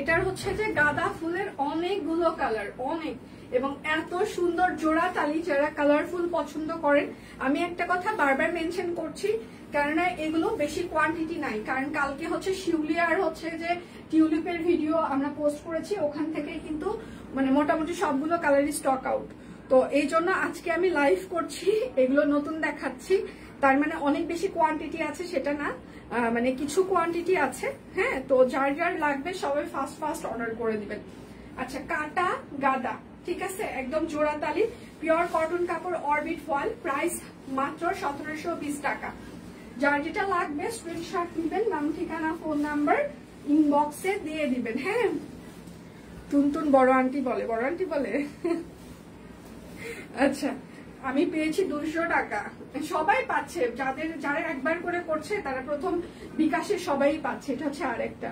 এটার হচ্ছে যে গাঁদা ফুলের অনেকগুলো কালার, অনেক, এবং এত সুন্দর জোড়া তালি। যারা কালারফুল পছন্দ করেন, আমি একটা কথা বারবার মেনশন করছি, কেননা এগুলো বেশি কোয়ান্টিটি নাই। কারণ কালকে হচ্ছে শিউলি আর হচ্ছে যে টিউলিপের ভিডিও আমরা পোস্ট করেছি, ওখান থেকে কিন্তু মানে মোটামুটি সবগুলো কালারই স্টক আউট। তো এই জন্য আজকে আমি লাইভ করছি, এগুলো নতুন দেখাচ্ছি। তার মানে অনেক বেশি কোয়ান্টিটি আছে সেটা না, মানে কিছু কোয়ান্টিটি আছে, হ্যাঁ। তো যার যার লাগবে সবাই ফাস্ট অর্ডার করে দিবেন। আচ্ছা, কাটা গাদা, ঠিক আছে, একদম জোড়া তালি, পিওর কটন কাপড়, অরবিট ফয়েল, প্রাইস মাত্র 1720 টাকা। যার যেটা লাগবে স্ক্রিনশট নিবেন, নাম ঠিকানা ফোন নাম্বার ইনবক্সে দিয়ে দিবেন, হ্যাঁ। টুনটুন বড় আন্টি বলে আচ্ছা, আমি পেয়েছি 200 টাকা। সবাই পাচ্ছে, যারা একবার করে করছে তারা প্রথম বিকাশে সবাই পাচ্ছে। এটা হচ্ছে আরেকটা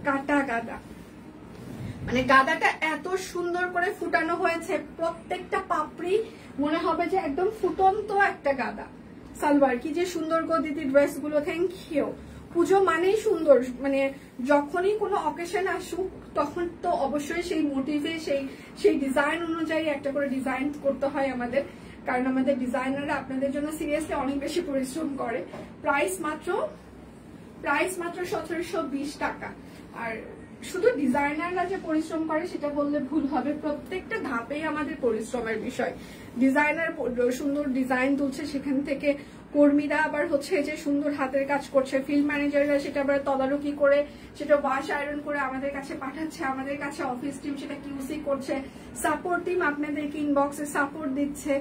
কাটা গাদা, মানে গাদাটা এত সুন্দর করে ফুটানো হয়েছে, প্রত্যেকটা পাপড়ি মনে হবে যে একদম ফুটন্ত একটা গাদা। সালোয়ার কি যে সুন্দর গো দিদি, ড্রেস গুলো, থ্যাংক ইউ। পুজো মানেই সুন্দর, মানে যখনই কোনো অকেশন আসুক তখন তো অবশ্যই সেই মোটিভে সেই ডিজাইন অনুযায়ী একটা করে ডিজাইন করতে হয় আমাদের, কারণ আমাদের ডিজাইনাররা আপনাদের জন্য সিরিয়াসলি অনেক বেশি পরিশ্রম করে। প্রাইস মাত্র 1720 টাকা। আর শুধু ডিজাইনাররা যে পরিশ্রম করে সেটা বললে ভুল হবে, প্রত্যেকটা ধাপেই আমাদের পরিশ্রমের বিষয়। ডিজাইনার সুন্দর ডিজাইন তুলছে, সেখান থেকে কর্মীরা আবার হচ্ছে যে সুন্দর হাতের কাজ করছে, ফিল্ড ম্যানেজাররা সেটা আবার তদারকি করে সেটা ওয়াশ আয়রন করে আমাদের কাছে পাঠাচ্ছে, আমাদের কাছে অফিস টিম সেটা কিউসি করছে, সাপোর্ট টিম আপনাদেরকে ইনবক্সে সাপোর্ট দিচ্ছে,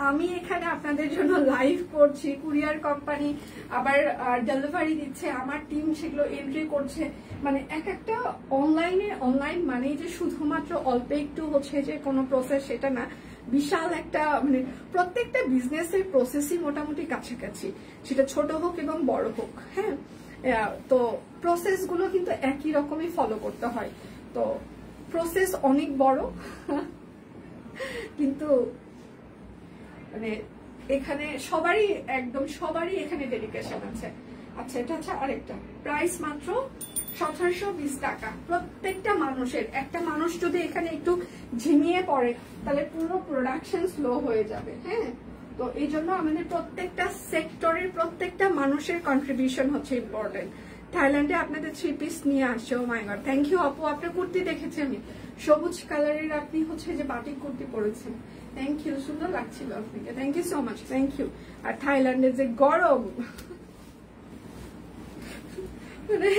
আমি এখানে আপনাদের জন্য লাইভ করছি, কুরিয়ার কোম্পানি আবার ডেলিভারি দিচ্ছে, আমার টিম সেগুলো এন্ট্রি করছে। মানে এক একটা অনলাইন মানেই যে শুধুমাত্র অল্প একটু হচ্ছে যে কোনো প্রসেস সেটা না, বিশাল একটা মানে প্রত্যেকটা বিজনেসের প্রসেসই মোটামুটি কাছাকাছি, সেটা ছোট হোক এবং বড় হোক। হ্যাঁ, তো প্রসেস গুলো কিন্তু একই রকমই ফলো করতে হয়। তো প্রসেস অনেক বড় কিন্তু মানে এখানে সবারই এখানে ডেডিকেশন আছে। আচ্ছা, এটা হচ্ছে আরেকটা প্রাইস মাত্র 1720 টাকা। প্রত্যেকটা মানুষের, একটা মানুষ যদি এখানে একটু ঝিমিয়ে পড়ে তাহলে পুরো প্রোডাকশন স্লো হয়ে যাবে। হ্যাঁ, তো এই জন্য আমাদের প্রত্যেকটা সেক্টরের প্রত্যেকটা মানুষের কন্ট্রিবিউশন হচ্ছে ইম্পর্টেন্ট। থাইল্যান্ডে আপনাদের 3 পিস নিয়ে আসছে। ও মাই গড, থ্যাংক ইউ আপু। আপনার কুর্তি দেখেছি আমি, সবুজ কালারের আপনি হচ্ছে যে বাটিক কুর্তি পরেছেন, থ্যাংক ইউ, সুন্দর লাগছিল আপনাকে, thank you so much, thank you. আর থাইল্যান্ডের যে গরম, মানে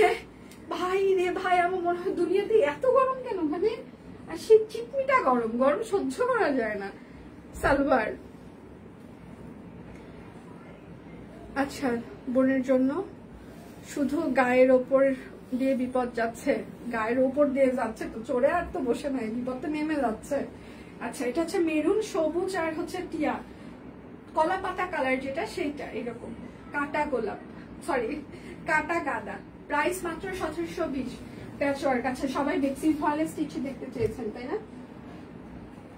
ভাই রে ভাই, আমার মনে হয় দুনিয়াতে এত গরম কেন, মানে আর শীত চিটমিটা গরম, গরম সহ্য করা যায় না। সালোয়ার, আচ্ছা বোনের জন্য শুধু গায়ের ওপর দিয়ে বিপদ যাচ্ছে, গায়ের ওপর দিয়ে যাচ্ছে তো, চড়ে আর তো বসে নাই, বিপদ তো নেমে যাচ্ছে। আচ্ছা, এটা হচ্ছে মেরুন, সবুজ আর হচ্ছে টিয়া কলা পাতা কালার, যেটা সেইটা এরকম কাটা গোলাপ, সরি কাটা গাঁদা। প্রাইস মাত্র 1720। প্যাচওয়ার্ক। আচ্ছা, সবাই বেক্সি ফয়েলের স্টিচ দেখতে চেয়েছেন তাই না?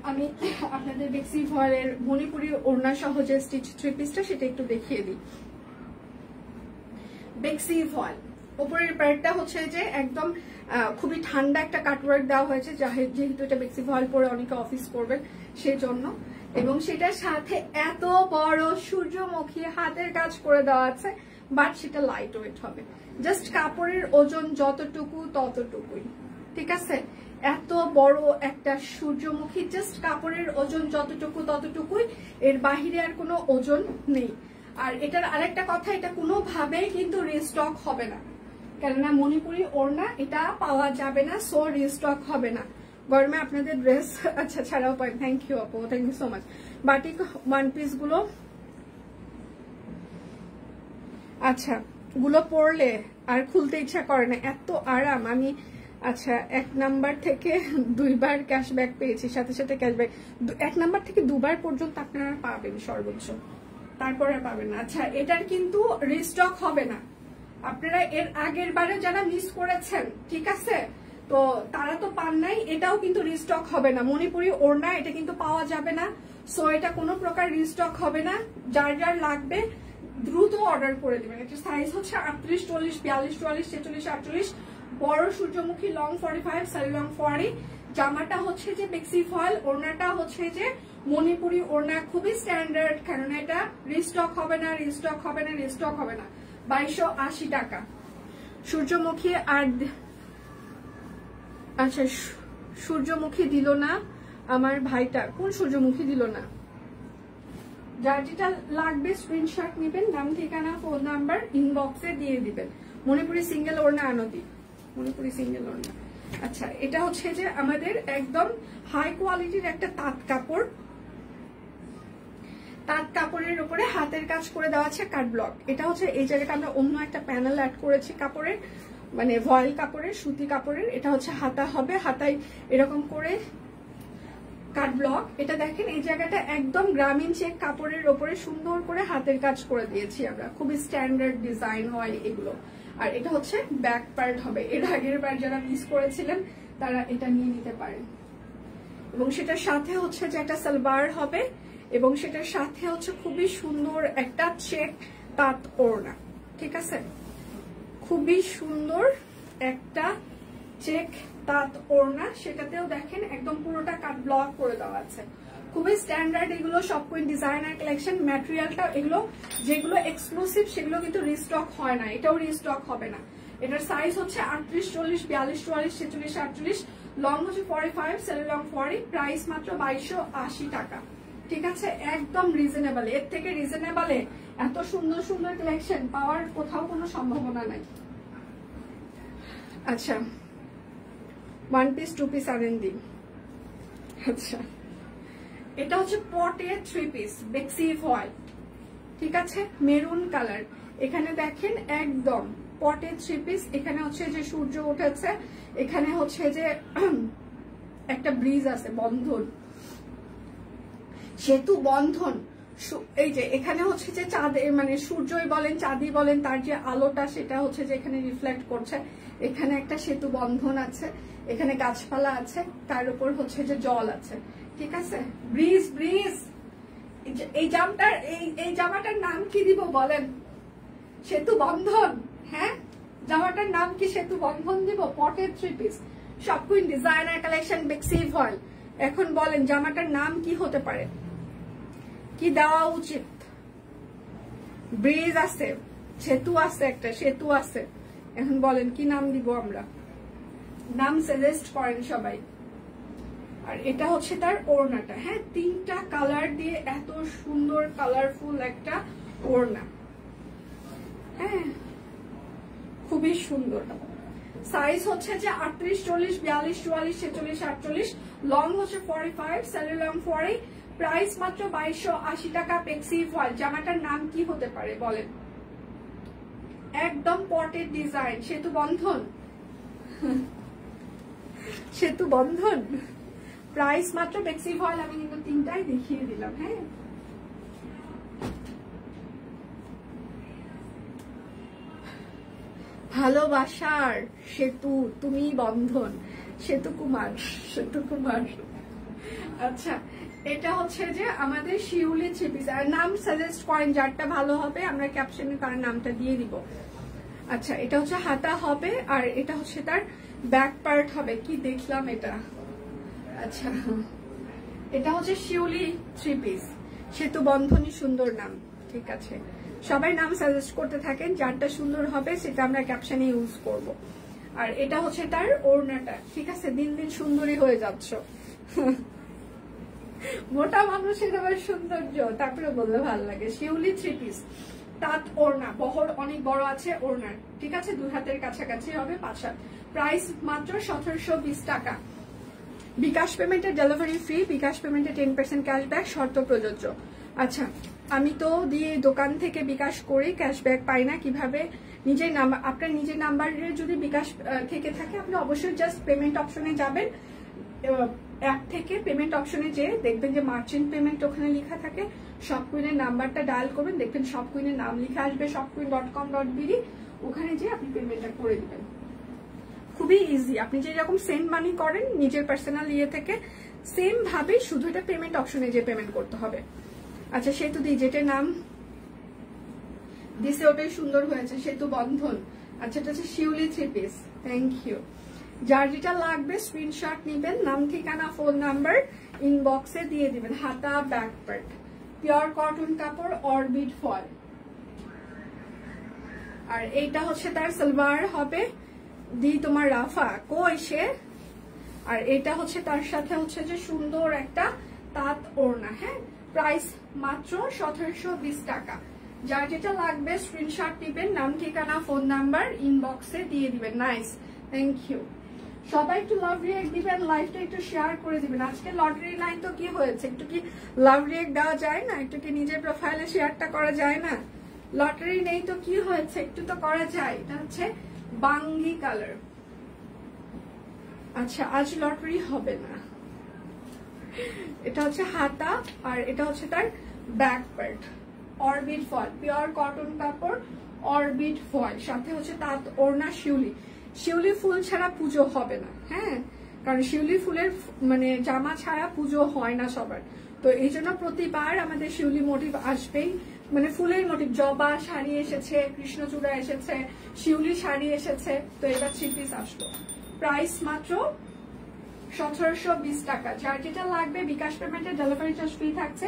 আমি আপনাদের বেক্সি ফয়েলের মণিপুরি ওড়না সহ যে স্টিচ 3 পিসটা সেটা একটু দেখিয়ে দিই। বেক্সি ফয়েল উপরের প্যাডটা হচ্ছে যে একদম খুবই ঠান্ডা একটা কাটওয়ার্ক দেওয়া হয়েছে, যেহেতু এটা বেক্সি ফয়েল পরে অনেকে অফিস করবেন সেই জন্য, এবং সেটার সাথে এত বড় সূর্যমুখী হাতের কাজ করে দেওয়া আছে, বাট সেটা লাইট ওয়েট হবে, জাস্ট কাপড়ের ওজন যতটুকু ততটুকুই, ঠিক আছে? এত বড় একটা সূর্যমুখী, জাস্ট কাপড়ের ওজন যতটুকু ততটুকুই, এর বাহিরে আর কোনো ওজন নেই। আর এটার আরেকটা কথা, এটা কোনোভাবেই কিন্তু রিস্টক হবে না, কেননা মণিপুরি ওড়না এটা পাওয়া যাবে না, সো রিস্টক হবে না। গরমে আপনাদের ড্রেস আচ্ছা ছাড়াও পাই। থ্যাংক ইউ আপু, thank you so much. Batik 1 piece গুলো, আচ্ছা গুলো পরলে আর খুলতে ইচ্ছা করে না, এত আরাম। আমি আচ্ছা 1 নাম্বার থেকে 2 বার ক্যাশব্যাক পেয়েছি, সাথে সাথে ক্যাশব্যাক 1 নাম্বার থেকে 2 বার পর্যন্ত আপনারা পাবেন সর্বোচ্চ, তারপর আর পাবেন না। আচ্ছা, এটার কিন্তু রিস্টক হবে না, আপনারা এর আগের বারে যারা মিস করেছেন, ঠিক আছে, তো তারা তো পান নাই, এটাও কিন্তু রিস্টক হবে না। মণিপুরি ওড়না এটা কিন্তু পাওয়া যাবে না, সো এটা কোনো প্রকার রিস্টক হবে না। যার যার লাগবে দ্রুত অর্ডার করে দিবেন। এটা সাইজ হচ্ছে 38, 40, 42, 44, 46, 48, বড় সূর্যমুখী লং 45, সারি লং 40। জামাটা হচ্ছে যে বেক্সি ফয়েল, ওড়নাটা হচ্ছে যে মণিপুরি ওড়না, খুবই স্ট্যান্ডার্ড, কারণ এটা রিস্টক হবে না, রিস্টক হবে না, রিস্টক হবে না। 2280 টাকা সূর্যমুখী। আর আচ্ছা, সূর্যমুখী দিল না আমার ভাইটা, কোন সূর্যমুখী দিল না? যার যেটা লাগবে স্ক্রিনশট নেবেন, নাম ঠিকানা ফোন নাম্বার ইনবক্সে দিয়ে দিবেন। মণিপুরি সিঙ্গেল ওড়না আনতি, মণিপুরি সিঙ্গেল ওড়না। আচ্ছা, এটা হচ্ছে যে আমাদের একদম হাই কোয়ালিটির একটা তাঁত কাপড়, তাঁত কাপড়ের উপরে হাতের কাজ করে দেওয়া আছে কাট ব্লক। এটা হচ্ছে এই জায়গাটা আমরা অন্য একটা প্যানেল অ্যাড করেছি কাপড়ের, মানে ভয়েল কাপড়ের, সুতি কাপড়ের। এটা হচ্ছে হাতা হবে, হাতায় এরকম করে কাট ব্লক। এটা দেখেন এই জায়গাটা একদম গ্রামীণ চেক কাপড়ের ওপরে সুন্দর করে হাতের কাজ করে দিয়েছি আমরা, খুবই স্ট্যান্ডার্ড ডিজাইন হয় এগুলো। আর এটা হচ্ছে ব্যাক পার্ট হবে, এর আগের বার যারা মিস করেছিলেন তারা এটা নিয়ে নিতে পারেন। এবং সেটার সাথে হচ্ছে যে একটা সালোয়ার হবে, এবং সেটার সাথে হচ্ছে খুবই সুন্দর একটা চেক তাঁত ওড়না, ঠিক আছে? খুবই সুন্দর একটা চেক তাঁত ওড়না, সেটাতেও দেখেন একদম পুরোটা কাট ব্লক করে দেওয়া আছে, খুবই স্ট্যান্ডার্ড। এগুলো সব কোন ডিজাইনার কালেকশন। ম্যাটেরিয়ালটা এগুলো যেগুলো এক্সক্লুসিভ সেগুলো কিন্তু রিস্টক হয় না, এটাও রিস্টক হবে না। এটার সাইজ হচ্ছে 38, 40, 42, 44, 46, 48, লং হচ্ছে 45, সেল লং 40, প্রাইস মাত্র 2280 টাকা। ঠিক আছে, একদম রিজনেবল। এর থেকে রিজনেবলে এত সুন্দর সুন্দর কালেকশন পাওয়ার কোথাও কোনো সম্ভাবনা নাই। আচ্ছা, 1 পিস 2 পিস আনেন দিন। আচ্ছা, এটা হচ্ছে পটে 3 পিস বেক্সি ফয়েল। ঠিক আছে, মেরুন কালার। এখানে দেখেন একদম পটে 3 পিস। এখানে হচ্ছে যে সূর্য উঠেছে, এখানে হচ্ছে যে একটা ব্রিজ আছে, বন্ধন, সেতু বন্ধন। এই যে এখানে হচ্ছে যে চাঁদ, মানে সূর্যই বলেন চাঁদই বলেন, তার যে আলোটা সেটা হচ্ছে যে এখানে রিফ্লেক্ট করছে। এখানে একটা সেতু বন্ধন আছে, এখানে গাছপালা আছে, তার উপর হচ্ছে যে জল আছে। ঠিক আছে, ব্রিজ ব্রিজ। এই জামাটার নাম কি দিব বলেন? সেতু বন্ধন। হ্যাঁ, জামাটার নাম কি সেতু বন্ধন দিব? পটের 3 পিস, সব কুইন ডিজাইনার কালেকশন, বেক্সি ফয়েল। এখন বলেন জামাটার নাম কি হতে পারে, কি দেওয়া উচিত? ব্রিজ আছে, সেতু আছে, একটা সেতু আছে। এখন বলেন কি নাম দিব আমরা? নাম সাজেস্ট করেন সবাই। আর এটা হচ্ছে তার ওড়নাটা। হ্যাঁ, 3টা কালার দিয়ে এত সুন্দর কালারফুল একটা ওড়না। হ্যাঁ, খুবই সুন্দর। সাইজ হচ্ছে যে 38, 40, 42, 44, 46, 48, লং হচ্ছে 45, সেল লং 40, প্রাইস মাত্র 2280 টাকা, বেক্সি ফয়েল। জামাটার নাম কি হতে পারে বলেন? একদম পটের ডিজাইন, সেতু বন্ধন। সেতু বন্ধন, প্রাইস মাত্র বেক্সি ফয়েল। আমি কিন্তু 3টাই দেখিয়ে দিলাম। হ্যাঁ, ভালোবাসার সেতু তুমি বন্ধন, সেতু কুমার, সেতু কুমার। আচ্ছা, এটা হচ্ছে যে আমাদের শিউলি 3 পিস। নাম সাজেস্ট করেন, যারটা ভালো হবে আমরা ক্যাপশনে তার নামটা দিয়ে দিব। আচ্ছা, এটা হচ্ছে হাতা হবে, আর এটা হচ্ছে তার ব্যাক পার্ট হবে। কি দেখলাম এটা? আচ্ছা, এটা হচ্ছে শিউলি 3 পিস, সেতু বন্ধনী, সুন্দর নাম। ঠিক আছে, সবাই নাম সাজেস্ট করতে থাকেন, যারটা সুন্দর হবে সেটা আমরা ক্যাপশনে ইউজ করব। আর এটা হচ্ছে তার ওড়নাটা। ঠিক আছে, দিন দিন সুন্দরী হয়ে যাচ্ছ। মোটা মানুষের আবার সৌন্দর্য, তারপরে বললে ভালো লাগে। শিউলি 3 পিস, তাঁত ওড়না, বহর অনেক বড় আছে ওড়নার। ঠিক আছে, 2 হাতের কাছাকাছি হবে, 5 হাত। প্রাইস মাত্র 1720 টাকা। বিকাশ পেমেন্টের ডেলিভারি ফ্রি, বিকাশ পেমেন্টে 10% ক্যাশব্যাক, শর্ত প্রযোজ্য। আচ্ছা, আমি তো দিয়ে দোকান থেকে বিকাশ করি, ক্যাশব্যাক পাই না। কিভাবে? নিজের নাম্বার, আপনার নিজের নাম্বারের যদি বিকাশ থেকে থাকে আপনি অবশ্যই জাস্ট পেমেন্ট অপশনে যাবেন। অ্যাপ থেকে পেমেন্ট অপশনে যেয়ে দেখবেন যে মার্চেন্ট পেমেন্ট ওখানে লেখা থাকে, শপ কুইনের নাম্বারটা ডায়াল করবেন, দেখবেন শপ কুইনের নাম লেখা আসবে shopqueen.com.bd, ওখানে যেয়ে আপনি পেমেন্টটা করে দিবেন। খুবই ইজি। আপনি যেরকম সেন্ড মানি করেন নিজের পার্সোনাল ইয়ে থেকে, সেম ভাবে শুধু এটা পেমেন্ট অপশনে যে পেমেন্ট করতে হবে। আচ্ছা, সেতু দি, যেটা নাম দিছে ওটাই সুন্দর হয়েছে, সেতু বন্ধন। আচ্ছা, এটা হচ্ছে শিউলি 3 পিস। Thank you. যার যেটা লাগবে স্ক্রিনশট নিবেন, নাম, ঠিকানা, ফোন নাম্বার ইনবক্সে দিয়ে দিবেন। হাতা, ব্যাক পার্ট, পিওর কটন কাপড়, অরবিট ফল। আর এইটা হচ্ছে তার সালোয়ার হবে, দি তোমার রাফা কই সে। আর এটা হচ্ছে তার সাথে হচ্ছে যে সুন্দর একটা তাঁত ওড়না। হ্যাঁ, প্রাইস মাত্র 1720 টাকা। যার যেটা লাগবে স্ক্রিনশট দিবেন, নাম, ঠিকানা, ফোন নাম্বার ইনবক্সে দিয়ে দিবেন। Nice, thank you. সবাই একটু লাভ রিয়েক্ট দিবেন, লাইভটা একটু শেয়ার করে দিবেন। আজকে লটারি লাইন তো কি হয়েছে, একটু কি লাভ রিয়েক্ট দেওয়া যায় না? একটু কি নিজের প্রোফাইলে শেয়ারটা করা যায় না? লটারি নেই তো কি হয়েছে, একটু তো করা যায়। এটা হচ্ছে বাঙ্গি কালার। আচ্ছা, আজ লটারি হবে না। এটা হচ্ছে হাতা, আর এটা হচ্ছে তার ব্যাক পার্ট, অরবিট ফল, পিওর কটন কাপড়, অরবিট ফল, সাথে হচ্ছে তাঁত ওড়না, শিউলি। শিউলি ফুল ছাড়া পুজো হবে না। হ্যাঁ, কারণ শিউলি ফুলের মানে জামা ছাড়া পুজো হয় না সবার। তো এই জন্য প্রতিবার আমাদের শিউলি মোটিভ আসবেই, মানে ফুলের মোটিভ। জবা শাড়ি এসেছে, কৃষ্ণচূড়া এসেছে, শিউলি শাড়ি এসেছে, তো এবার 3 পিস আসলো। প্রাইস মাত্র 1720 টাকা। যার যেটা লাগবে বিকাশ পেমেন্টে ডেলিভারি চার্জ ফ্রি থাকছে,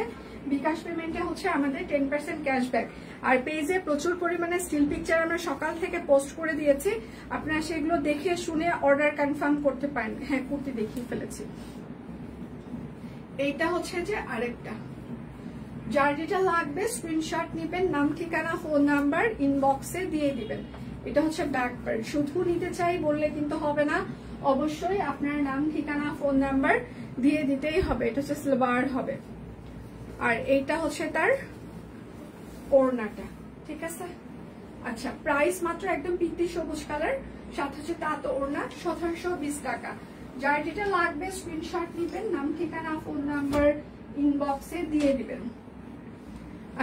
বিকাশ পেমেন্টে হচ্ছে আমাদের 10% ক্যাশব্যাক। আর পেজে প্রচুর পরিমাণে স্টিল পিকচার আমরা সকাল থেকে পোস্ট করে দিয়েছি, আপনারা সেগুলো দেখে শুনে অর্ডার কনফার্ম করতে পারেন। হ্যাঁ, কুর্তি দেখিয়ে ফেলেছি। এইটা হচ্ছে যে আরেকটা, যার যেটা লাগবে স্ক্রিনশট নেবেন, নাম ঠিকানা ফোন নাম্বার ইনবক্সে দিয়ে দিবেন। এটা হচ্ছে ব্যাক পার্ট। শুধু নিতে চাই বললে কিন্তু হবে না, অবশ্যই আপনার নাম ঠিকানা ফোন নাম্বার দিয়ে দিতেই হবে। এটা হচ্ছে সালোয়ার হবে, আর এইটা হচ্ছে তার ওড়নাটা, ঠিক আছে। আচ্ছা, প্রাইস মাত্র একদম পিঙ্কি সবুজ কালার, সাথে হচ্ছে তাঁত ওড়না, 1720 টাকা। যার যেটা লাগবে স্ক্রিনশট নেবেন, নাম ঠিকানা ফোন নাম্বার ইনবক্সে দিয়ে দিবেন।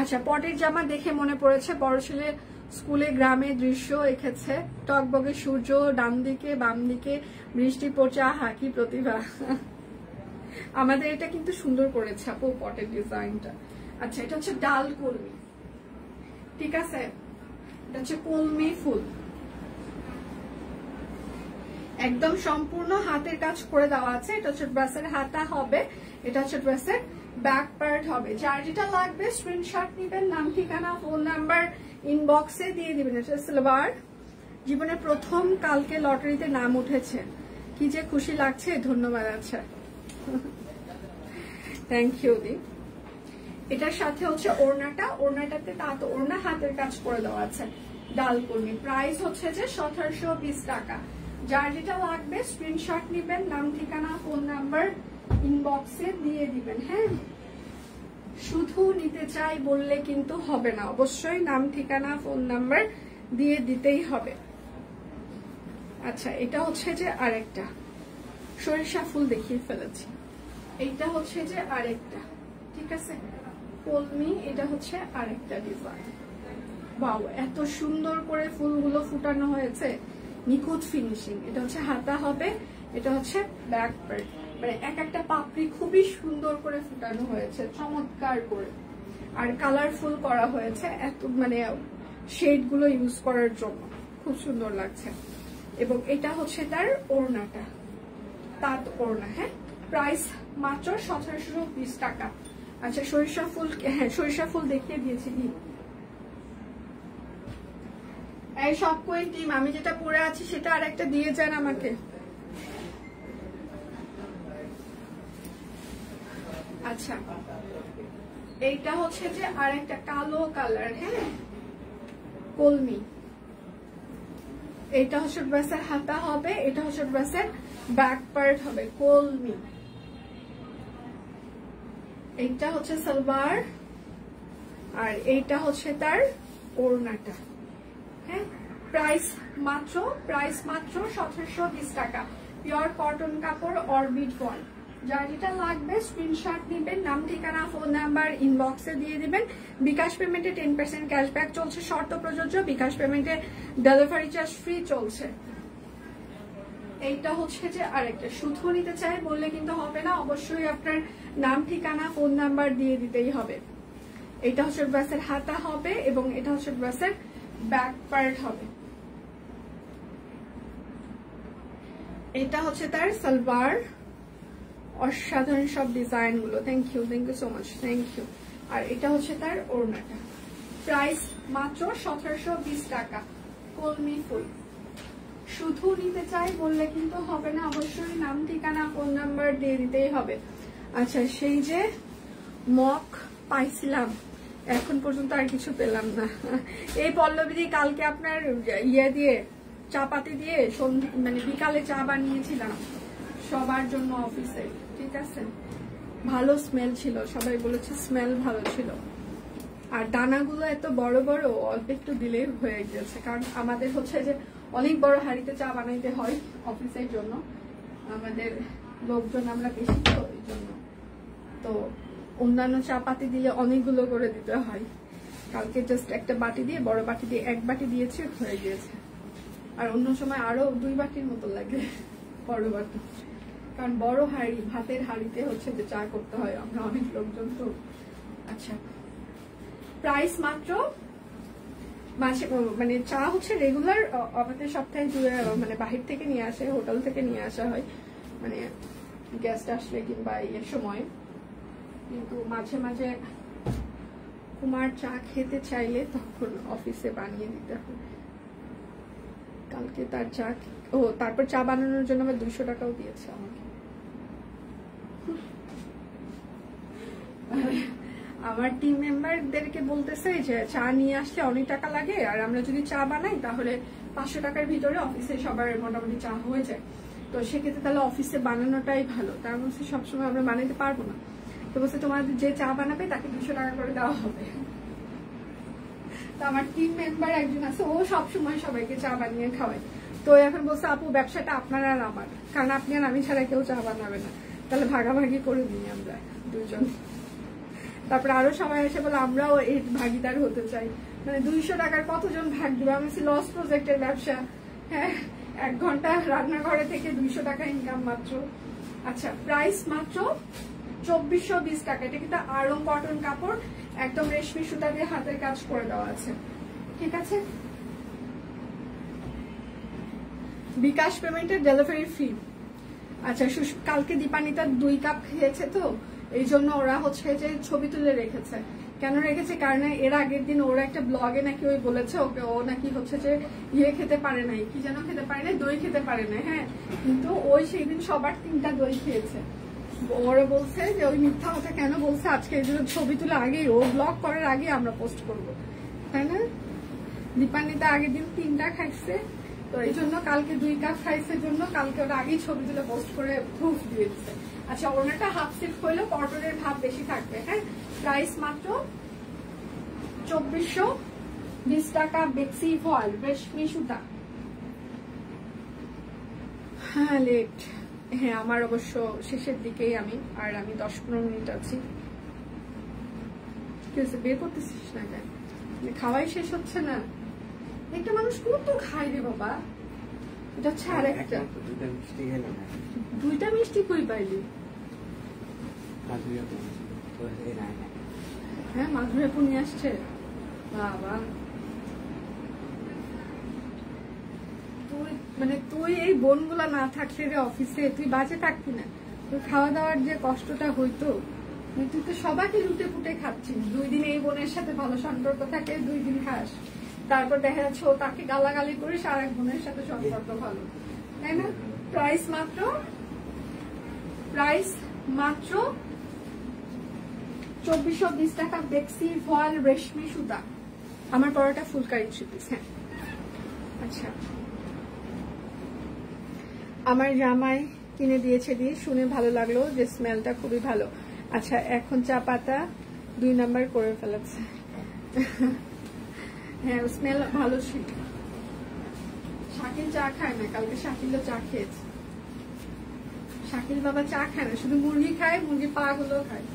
আচ্ছা, পটের জামা দেখে মনে পড়েছে, বড় ছেলে স্কুলে গ্রামের দৃশ্য এঁকেছে, টকবগে সূর্য, ডান দিকে বাম দিকে বৃষ্টি পড়ছে, হাকি প্রতিভা। আমাদের এটা কিন্তু সুন্দর করেছে আপু পটের ডিজাইনটা। আচ্ছা, এটা হচ্ছে ডাল কলমি, ঠিক আছে, এটা হচ্ছে কলমি ফুল, একদম সম্পূর্ণ হাতের কাজ করে দেওয়া আছে। এটা হচ্ছে ড্রেসের হাতা হবে, এটা হচ্ছে ড্রেসের ব্যাক পার্ট হবে। যার যেটা লাগবে স্ক্রিনশট নেবেন, নাম ঠিকানা ফোন নাম্বার ইনবক্সে দিয়ে দিবেন। এটা সালোয়ার। জীবনে প্রথম কালকে লটারিতে নাম উঠেছে, কি যে খুশি লাগছে, ধন্যবাদ। আচ্ছা, থ্যাংক ইউ দি। এটার সাথে হচ্ছে ওড়নাটা, ওড়নাটাতে তাঁত ওড়না হাতের কাজ করে দেওয়া আছে, ডাল কলমি। প্রাইস হচ্ছে যে 1720 টাকা। যার যেটা লাগবে স্ক্রিনশট নেবেন, নাম ঠিকানা ফোন নাম্বার ইনবক্সে দিয়ে দিবেন। হ্যাঁ, শুধু নিতে চাই বললে কিন্তু হবে না, অবশ্যই নাম ঠিকানা ফোন নাম্বার দিয়ে দিতেই হবে। আচ্ছা, এটা হচ্ছে যে আরেকটা সরিষা ফুল দেখিয়ে ফেলেছি, এইটা হচ্ছে যে আরেকটা, ঠিক আছে, কলমি। এটা হচ্ছে আরেকটা ডিজাইন। বাও, এত সুন্দর করে ফুলগুলো ফুটানো হয়েছে, নিখুঁত ফিনিশিং। এটা হচ্ছে হাতা হবে, এটা হচ্ছে ব্যাক পার্ট, মানে এক একটা পাপড়ি খুবই সুন্দর করে ফুটানো হয়েছে, চমৎকার করে, আর কালারফুল করা হয়েছে, এত মানে শেড গুলো ইউজ করার জন্য খুব সুন্দর লাগছে। এবং এটা হচ্ছে তার ওড়নাটা, তাঁত ওড়না। হ্যাঁ, প্রাইস মাত্র 1720 টাকা। আচ্ছা, সরিষা ফুল, হ্যাঁ সরিষা ফুল দেখিয়ে দিয়েছি। এই সব কই টিম, আমি যেটা পরে আছি সেটা আর একটা দিয়ে যান আমাকে। আচ্ছা, এইটা হচ্ছে যে আরেকটা কালো কালার, হ্যাঁ, কলমি। এটা হচ্ছে ড্রেসের হাতা হবে, এটা হচ্ছে ড্রেসের ব্যাক পার্ট হবে, কলমি। এইটা হচ্ছে সালোয়ার, আর এইটা হচ্ছে তার ওড়নাটা। হ্যাঁ, প্রাইস মাত্র 1720 টাকা। পিওর কটন কাপড় অরবিট ওয়ান। যার যেটা লাগবে স্ক্রিনশট নেবেন, নাম ঠিকানা ফোন নাম্বার ইনবক্সে দিয়ে দিবেন। বিকাশ পেমেন্টে 10% ক্যাশব্যাক চলছে, শর্ত প্রযোজ্য। বিকাশ পেমেন্টে ডেলিভারি চার্জ ফ্রি চলছে। এইটা হচ্ছে যে আরেকটা, শুধু নিতে চাই বললে কিন্তু হবে না, অবশ্যই আপনার নাম ঠিকানা ফোন নাম্বার দিয়ে দিতেই হবে। এটা হচ্ছে ড্রেসের হাতা হবে এবং এটা হচ্ছে ড্রেসের ব্যাক পার্ট হবে। এটা হচ্ছে তার সালোয়ার। অসাধারণ সব ডিজাইন গুলো, thank you so much, thank you. আর এটা হচ্ছে তার ওড়নাটা। প্রাইস মাত্র 1720 টাকা, কলমি ফুল। শুধু নিতে চাই বললে কিন্তু হবে না, অবশ্যই নাম ঠিকানা ফোন নাম্বার দিয়ে দিতেই হবে। আচ্ছা, সেই যে মক পাইছিলাম, এখন পর্যন্ত আর কিছু পেলাম না। এই পল্লবী কালকে আপনার ইয়ে দিয়ে চা পাতি দিয়ে মানে বিকালে চা বানিয়েছিলাম সবার জন্য অফিসে, ঠিক আছে, ভালো স্মেল ছিল, সবাই বলেছে স্মেল ভালো ছিল। আর দানাগুলো এত বড় বড়, অল্প একটু দিলেই হয়ে গেছে, কারণ আমাদের হচ্ছে যে অনেক বড় হাঁড়িতে চা বানাইতে হয় অফিসের জন্য, আমাদের লোকজন আমরা বেশি তো, এই জন্য তো অন্যান্য চা পাতি দিলে অনেকগুলো করে দিতে হয়। কালকে জাস্ট একটা বাটি দিয়ে, বড় বাটি দিয়ে এক বাটি দিয়েছি, হয়ে গিয়েছে। আর অন্য সময় আরো 2 বাটির মতো লাগে, বড় বাটি, কারণ বড় হাঁড়ি, ভাতের হাঁড়িতে হচ্ছে যে চা করতে হয়, আমরা অনেক লোকজন তো। আচ্ছা, প্রাইস মাত্র মাসে, মানে চা হচ্ছে রেগুলার আমাদের সপ্তাহে জুড়ে, মানে বাহির থেকে নিয়ে আসে, হোটেল থেকে নিয়ে আসা হয়, মানে গেস্ট আসলে কিংবা এই সময়। কিন্তু মাঝে মাঝে কুমার চা খেতে চাইলে তখন অফিসে বানিয়ে দিতে হবে। কালকে তার চা তারপর চা বানানোর জন্য আবার 200 টাকাও দিয়েছে আমাকে। আমার টিম মেম্বারদেরকে বলতেছে যে চা নিয়ে আসলে অনেক টাকা লাগে, আর আমরা যদি চা বানাই তাহলে 500 টাকার ভিতরে অফিসে সবার মোটামুটি চা হয়ে যায়। তো সেক্ষেত্রে তাহলে অফিসে বানানোটাই ভালো। তার মধ্যে সবসময় আমরা বানাইতে পারবো না। তো বলছে তোমাদের যে চা বানাবে তাকে 200 টাকা করে দেওয়া হবে। তো আমার টিম মেম্বার একজন আছে, ও সবসময় সবাইকে চা বানিয়ে খাওয়ায়। তো এখন বলছে আপু ব্যবসাটা আপনার আর আমার, কারণ আপনি আর আমি ছাড়া কেউ চা বানাবে না, তাহলে ভাগাভাগি করে নিই আমরা দুজন। তারপরে আরো সবাই এসে বলে আমরাও এর ভাগিদার হতে চাই। মানে 200 টাকার কতজন ভাগ দিবে? আমি লস প্রজেক্টের ব্যবসা, হ্যাঁ 1 ঘন্টা রান্নাঘরে থেকে 200 টাকা ইনকাম মাত্র। আচ্ছা, প্রাইস মাত্র 2420 টাকা। এটা কিন্তু আরো কটন কাপড়, একদম রেশমি সুতা দিয়ে হাতের কাজ করে দেওয়া আছে, ঠিক আছে। বিকাশ পেমেন্টের ডেলিভারি ফ্রি। আচ্ছা, কালকে দীপানিতা 2 কাপ খেয়েছে, তো এই জন্য ওরা হচ্ছে যে ছবি তুলে রেখেছে। কেন রেখেছে? কারণ এর আগের দিন ওরা একটা ব্লগে নাকি ওই বলেছে ওকে, ও নাকি হচ্ছে যে খেতে পারে নাই, কি যেন খেতে পারে না, দই খেতে পারে না, হ্যাঁ। কিন্তু ওই সেই দিন সবার 3টা দই খেয়েছে। ওরা বলছে যে ওই মিথ্যা কথা কেন বলছে আজকে, এই জন্য ছবি তুলে আগেই, ও ব্লগ করার আগে আমরা পোস্ট করবো, তাই না। দীপান্বিতা আগের দিন 3টা খাইছে, তো এই জন্য কালকে 2 কাপ খাইছে জন্য কালকে ওরা আগেই ছবি তুলে পোস্ট করে প্রুফ দিয়ে দিচ্ছে। আচ্ছা, ওনাটা হাফ সিট হইলেও কটনের ভাব বেশি থাকবে, হ্যাঁ। প্রাইস মাত্র 2420 টাকা। বেক্সি ফল রেশমি সুতা। হ্যাঁ লেট, হ্যাঁ আমার অবশ্য শেষের দিকেই আমি 10-15 মিনিট আছি। কি হয়েছে, বের করতেছিস না কেন? খাওয়াই শেষ হচ্ছে না। একটা মানুষ কত খায় রে বাবা। এটা হচ্ছে আরেকটা 2টা মিষ্টি কই পাইলি? হ্যাঁ মাধুরী আপু নিয়ে আসছে, বাবা। তুই এই বোনগুলা না থাকলে রে অফিসে তুই বাজে থাকতি না, তোর খাওয়া দাওয়ার যে কষ্টটা হইতো। তুই তো সবাইকে লুটে পুটে খাচ্ছিস। 2 দিন এই বোনের সাথে ভালো সম্পর্ক থাকে, 2 দিন খাস, তারপর দেখা যাচ্ছে ও তাকে গালাগালি করিস আর এক বোনের সাথে সম্পর্ক ভালো, তাই না। প্রাইস মাত্র 2420 টাকা। বেক্সি ফল রেশমি সুতা। আমার পরোটা ফুলকারি 3 পিস, হ্যাঁ। আচ্ছা, আমার জামাই কিনে দিয়েছে, দিয়ে শুনে ভালো লাগলো যে স্মেলটা খুবই ভালো। আচ্ছা, এখন চা পাতা 2 নাম্বার করে ফেলেছে। হ্যাঁ স্মেল ভালো ছিল। শাকিল চা খায় না, কালকে শাকিলও চা খেয়েছে। শাকিল বাবা চা খায় না, শুধু মুরগি খায়, মুরগির পা গুলো খায়,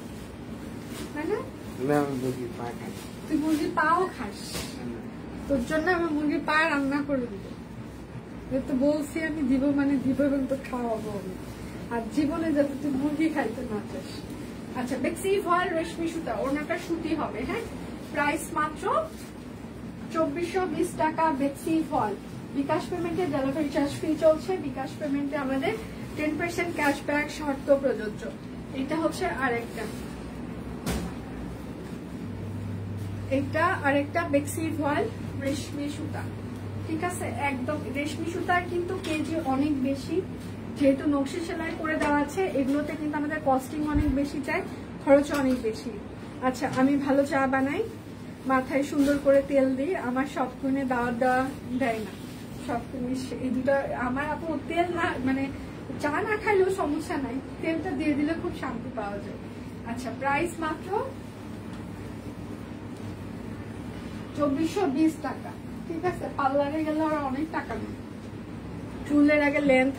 তাই না। তুই মুরগির পাও খাস, তোর জন্য আমি মুরগির পা রান্না করে দিব। তো বলছি আমি দিব, মানে দিব এবং তো খাওয়াবো আমি, আর জীবনে যাতে তুই মুরগি খাইতে না চাস। আচ্ছা, বেক্সি ফল রেশমি সুতা, ওনাটা সুতি হবে, হ্যাঁ। প্রাইস মাত্র 2420 টাকা। বেক্সি ফল। বিকাশ পেমেন্টে ডেলিভারি চার্জ ফ্রি চলছে। বিকাশ পেমেন্টে আমাদের 10% ক্যাশব্যাক শর্ত প্রযোজ্য। এটা হচ্ছে আরেকটা বেক্সি ফল রেশমি সুতা, ঠিক আছে। একদম রেশমি সুতা, কিন্তু কেজি অনেক বেশি, যেহেতু নকশি সেলাই করে দেওয়া আছে। এগুলোতে কিন্তু আমাদের কস্টিং অনেক বেশি চাই, খরচ অনেক বেশি। আচ্ছা, আমি ভালো চা বানাই, মাথায় সুন্দর করে তেল দিই। আমার সব কোণে দাওয়াত দেওয়া দেয় না, সব এই দুটো আমার আপু তেল না, মানে চা না খাইলেও সমস্যা নাই, তেলটা দিয়ে দিলে খুব শান্তি পাওয়া যায়। আচ্ছা, প্রাইস মাত্র 2420 টাকা, ঠিক আছে। পার্লারে গেলে ওরা অনেক টাকা নেয়, চুলের আগে লেন্থ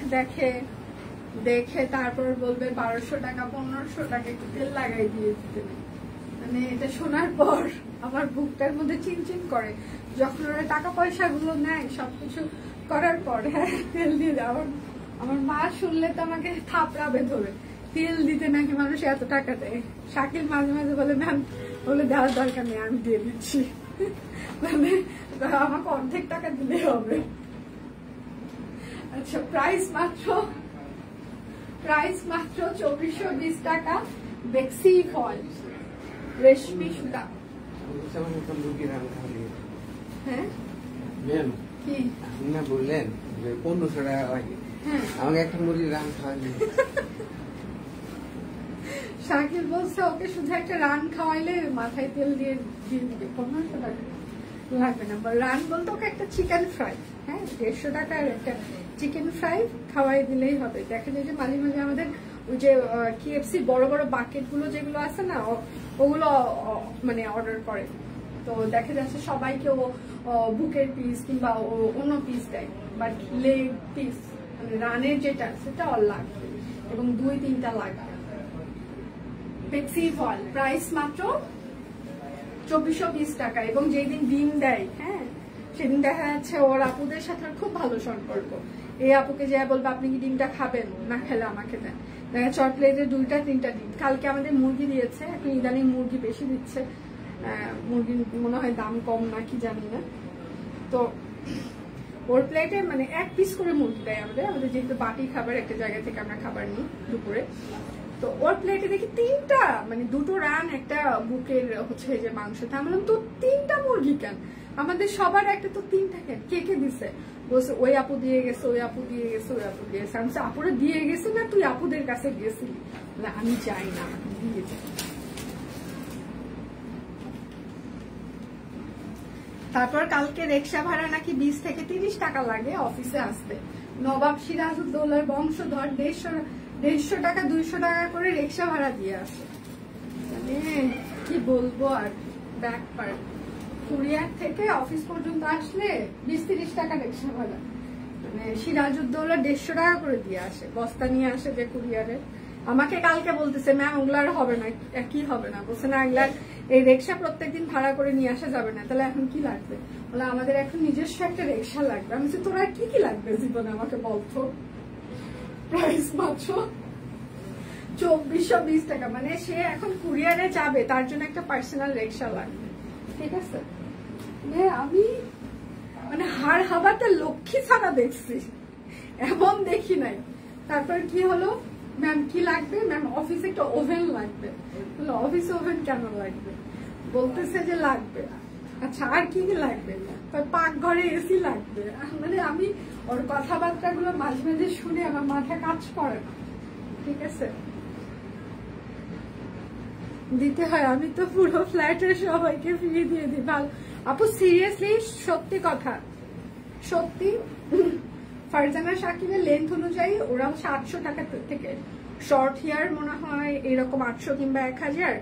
দেখে তারপর বলবে 1200 টাকা 1500 টাকা, একটু তেল লাগাই দিয়ে দিতে। মানে এটা শোনার পর আমার বুকটার মধ্যে চিনচিন করে, যখন ওরা টাকা পয়সা গুলো নেয় সবকিছু করার পর, হ্যাঁ তেল দিয়ে দেয়। আমার মা শুনলে তো আমাকে থাপড়াবে ধরে, তেল দিতে নাকি মানুষ এত টাকা দেয়। শাকিল মাঝে মাঝে বলে ম্যাম, বলে দেওয়ার দরকার নেই, আমি দিয়ে দিচ্ছি, মানে আমাকে অর্ধেক টাকা দিলে হবে। আচ্ছা, প্রাইস মাত্র প্রাইস মাত্র 2420 টাকা। বেক্সি ফল রেশমি সুতা। হ্যাঁ কি না বললেন যে 1500 টাকা লাগে, আমাকে একটা মুরগির রান খাওয়ালি। শাকিল বলছে ওকে শুধু একটা রান খাওয়াইলে মাথায় তেল দিয়ে দিবে, 1500 টাকা লাগবে না। রান বলতে ওকে একটা চিকেন ফ্রাই, হ্যাঁ 150 টাকার একটা চিকেন ফ্রাই খাওয়াই দিলেই হবে। দেখা যায় যে মাঝে মাঝে আমাদের ওই যে KFC বড় বড় বাকেট গুলো যেগুলো আছে না, ওগুলো মানে অর্ডার করে, তো দেখা যাচ্ছে সবাইকে ও বুকের পিস কিংবা অন্য পিস দেয়, বাট লেগ পিস মানে রানের যেটা সেটা ওর লাগবে এবং 2-3টা লাগবে। বেক্সি ফল প্রাইস মাত্র 2420 টাকা। এবং যেদিন ডিম দেয়, হ্যাঁ সেদিন দেখা যাচ্ছে ওর আপুদের সাথে খুব ভালো সম্পর্ক। এই আপুকে যে বলবে আপনি কি ডিমটা খাবেন, না খেলে আমাকে দেন। দেখা চকলেটে 2-3টা ডিম। কালকে আমাদের মুরগি দিয়েছে, এখন ইদানিং মুরগি বেশি দিচ্ছে, মুরগির মনে হয় দাম কম না কি জানি না। তো ওর প্লেটে মানে 1 পিস করে মুরগি দেয় আমাদের যেহেতু বাটি খাবার একটা জায়গা থেকে আমরা খাবার নিই দুপুরে। তো ওর প্লেটে দেখি 3টা, মানে 2টো রান একটা বুকের হচ্ছে যে মাংস। তা আমি বললাম তো 3টা মুরগি কেন, আমাদের সবার একটা তো 3টা কেন, কে কে দিছে? বলছে ওই আপু দিয়ে গেছে, ওই আপু দিয়ে গেছে, ওই আপু দিয়ে গেছে। আমি আপুরা দিয়ে গেছে না তুই আপুদের কাছে গেছিলি? আমি যাই না, দিয়ে যাই। তারপর কালকে রিক্সা ভাড়া নাকি 20 থেকে 30 টাকা লাগে অফিসে আসতে। নবাব সিরাজউদ্দৌলার বংশধর 150 টাকা 200 টাকা করে রিক্সা ভাড়া দিয়ে আসে। মানে কি বলবো আর, ব্যাপার কুরিয়ার থেকে অফিস পর্যন্ত আসলে 20-30 টাকা রিক্সা ভাড়া, মানে সিরাজউদ্দৌলা 150 টাকা করে দিয়ে আসে, বস্তা নিয়ে আসে যে কুরিয়ারে। আমাকে কালকে বলতেছে ম্যাম ওগুলার হবে না, কি হবে না? বলছে না এগুলার এই রিক্সা প্রত্যেকদিন ভাড়া করে নিয়ে আসা যাবে না। তাহলে এখন কি লাগবে? বলে আমাদের এখন নিজস্ব একটা রিক্সা লাগবে। আমি বলছি তোরা কি কি লাগবে জীবনে আমাকে বলতো। প্রাইস মাত্র 2420 টাকা। মানে সে এখন কুরিয়ারে যাবে, তার জন্য একটা পার্সোনাল রিক্সা লাগবে, ঠিক আছে? আমি মানে হাড় হাবাতে লক্ষ্মী ছাড়া দেখছি, এমন দেখি নাই। তারপর কি হলো, ম্যাম কি লাগবে? ম্যাম অফিসে একটা ওভেন লাগবে। বলে অফিসে ওভেন কেন লাগবে? বলতেছে যে লাগবে। আচ্ছা আর কি কি লাগবে? পাকঘরে এসি লাগবে। মানে আমি ওর কথাবার্তা গুলো মাঝে মাঝে শুনে আমার মাথা কাজ করে না, ঠিক আছে? দিতে হয়, আমি তো পুরো ফ্ল্যাটের সবাইকে ফ্রি দিয়ে দিই। ভালো আপু, সিরিয়াসলি সত্যি কথা, সত্যি ফারজানা শাকিবের লেন্থ অনুযায়ী ওরা 800 টাকা থেকে, শর্ট হেয়ার মনে হয় এরকম 800 কিংবা 1000,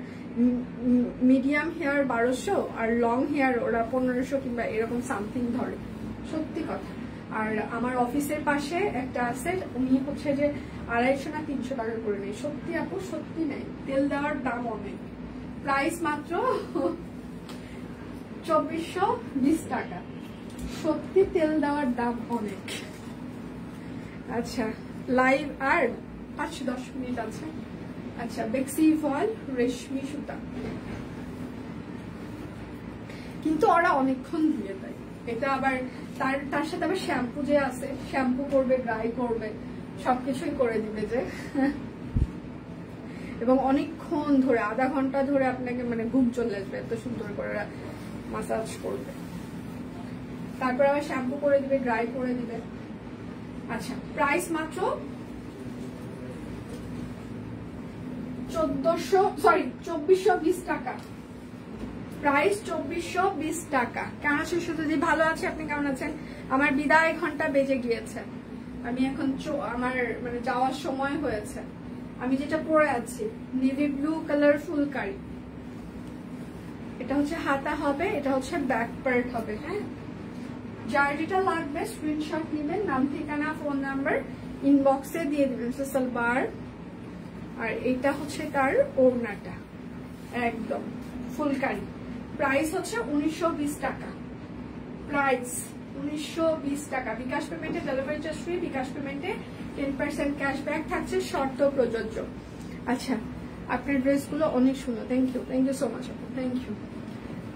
মিডিয়াম হেয়ার 1200, আর লং হেয়ার ওরা 1500 কিংবা এরকম সামথিং ধরে, সত্যি কথা। আর আমার অফিসের পাশে একটা আছে, উনি হচ্ছে যে 250 না 300 টাকা করে নেই। সত্যি আপু, সত্যি নেই, তেল দেওয়ার দাম অনেক। প্রাইস মাত্র 2420 টাকা। সত্যি তেল দেওয়ার দাম অনেক। আচ্ছা লাইভ আর 5-10 মিনিট আছে। আচ্ছা বেক্সি ফল রেশমি সুতা, কিন্তু ওরা অনেকক্ষণ দিয়ে দেয়। এটা আবার তার সাথে আবার শ্যাম্পু যে আছে, শ্যাম্পু করবে, ড্রাই করবে, সবকিছুই করে দিবে যে, এবং অনেকক্ষণ ধরে, আধা ঘন্টা ধরে আপনাকে মানে ঘুম চলে আসবে, এত সুন্দর করে মাসাজ করবে। তারপর আবার শ্যাম্পু করে দিবে, ড্রাই করে দিবে। আচ্ছা প্রাইস মাত্র 2420 টাকা। প্রাইস 2420 টাকা। কেমন আছেন সুতোদি? ভালো আছে, আপনি কেমন আছেন? আমার বিদায় ঘন্টা বেজে গিয়েছে, আমি এখন আমার মানে যাওয়ার সময় হয়েছে। আমি যেটা পরে আছি নেভি ব্লু কালার ফুলকারি, এটা হচ্ছে হাতা হবে, এটা হচ্ছে ব্যাক পার্ট হবে। হ্যাঁ, যার যেটা লাগবে স্ক্রিনশট নেবেন, নাম ঠিকানা ফোন নাম্বার ইনবক্সে দিয়ে দিবেন। সালবার, আর এটা হচ্ছে তার ওড়নাটা, একদম ফুলকারি। প্রাইস হচ্ছে 1920 টাকা। প্রাইস 1920 টাকা। বিকাশ পেমেন্টে ডেলিভারি চার্জ ফ্রি, বিকাশ পেমেন্টে 10% ক্যাশব্যাক থাকছে, শর্ত প্রযোজ্য। আচ্ছা আপনার ড্রেসগুলো অনেক সুন্দর, থ্যাংক ইউ সো মাচ আপু, থ্যাংক ইউ।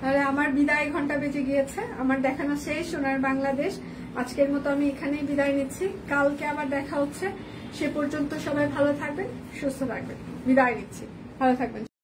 তাহলে আমার বিদায় ঘন্টা বেজে গিয়েছে, আমার দেখানো শেষ সোনার বাংলাদেশ। আজকের মতো আমি এখানেই বিদায় নিচ্ছি, কালকে আবার দেখা হচ্ছে সে পর্যন্ত সবাই ভালো থাকবেন, সুস্থ থাকবেন। বিদায় নিচ্ছি, ভালো থাকবেন।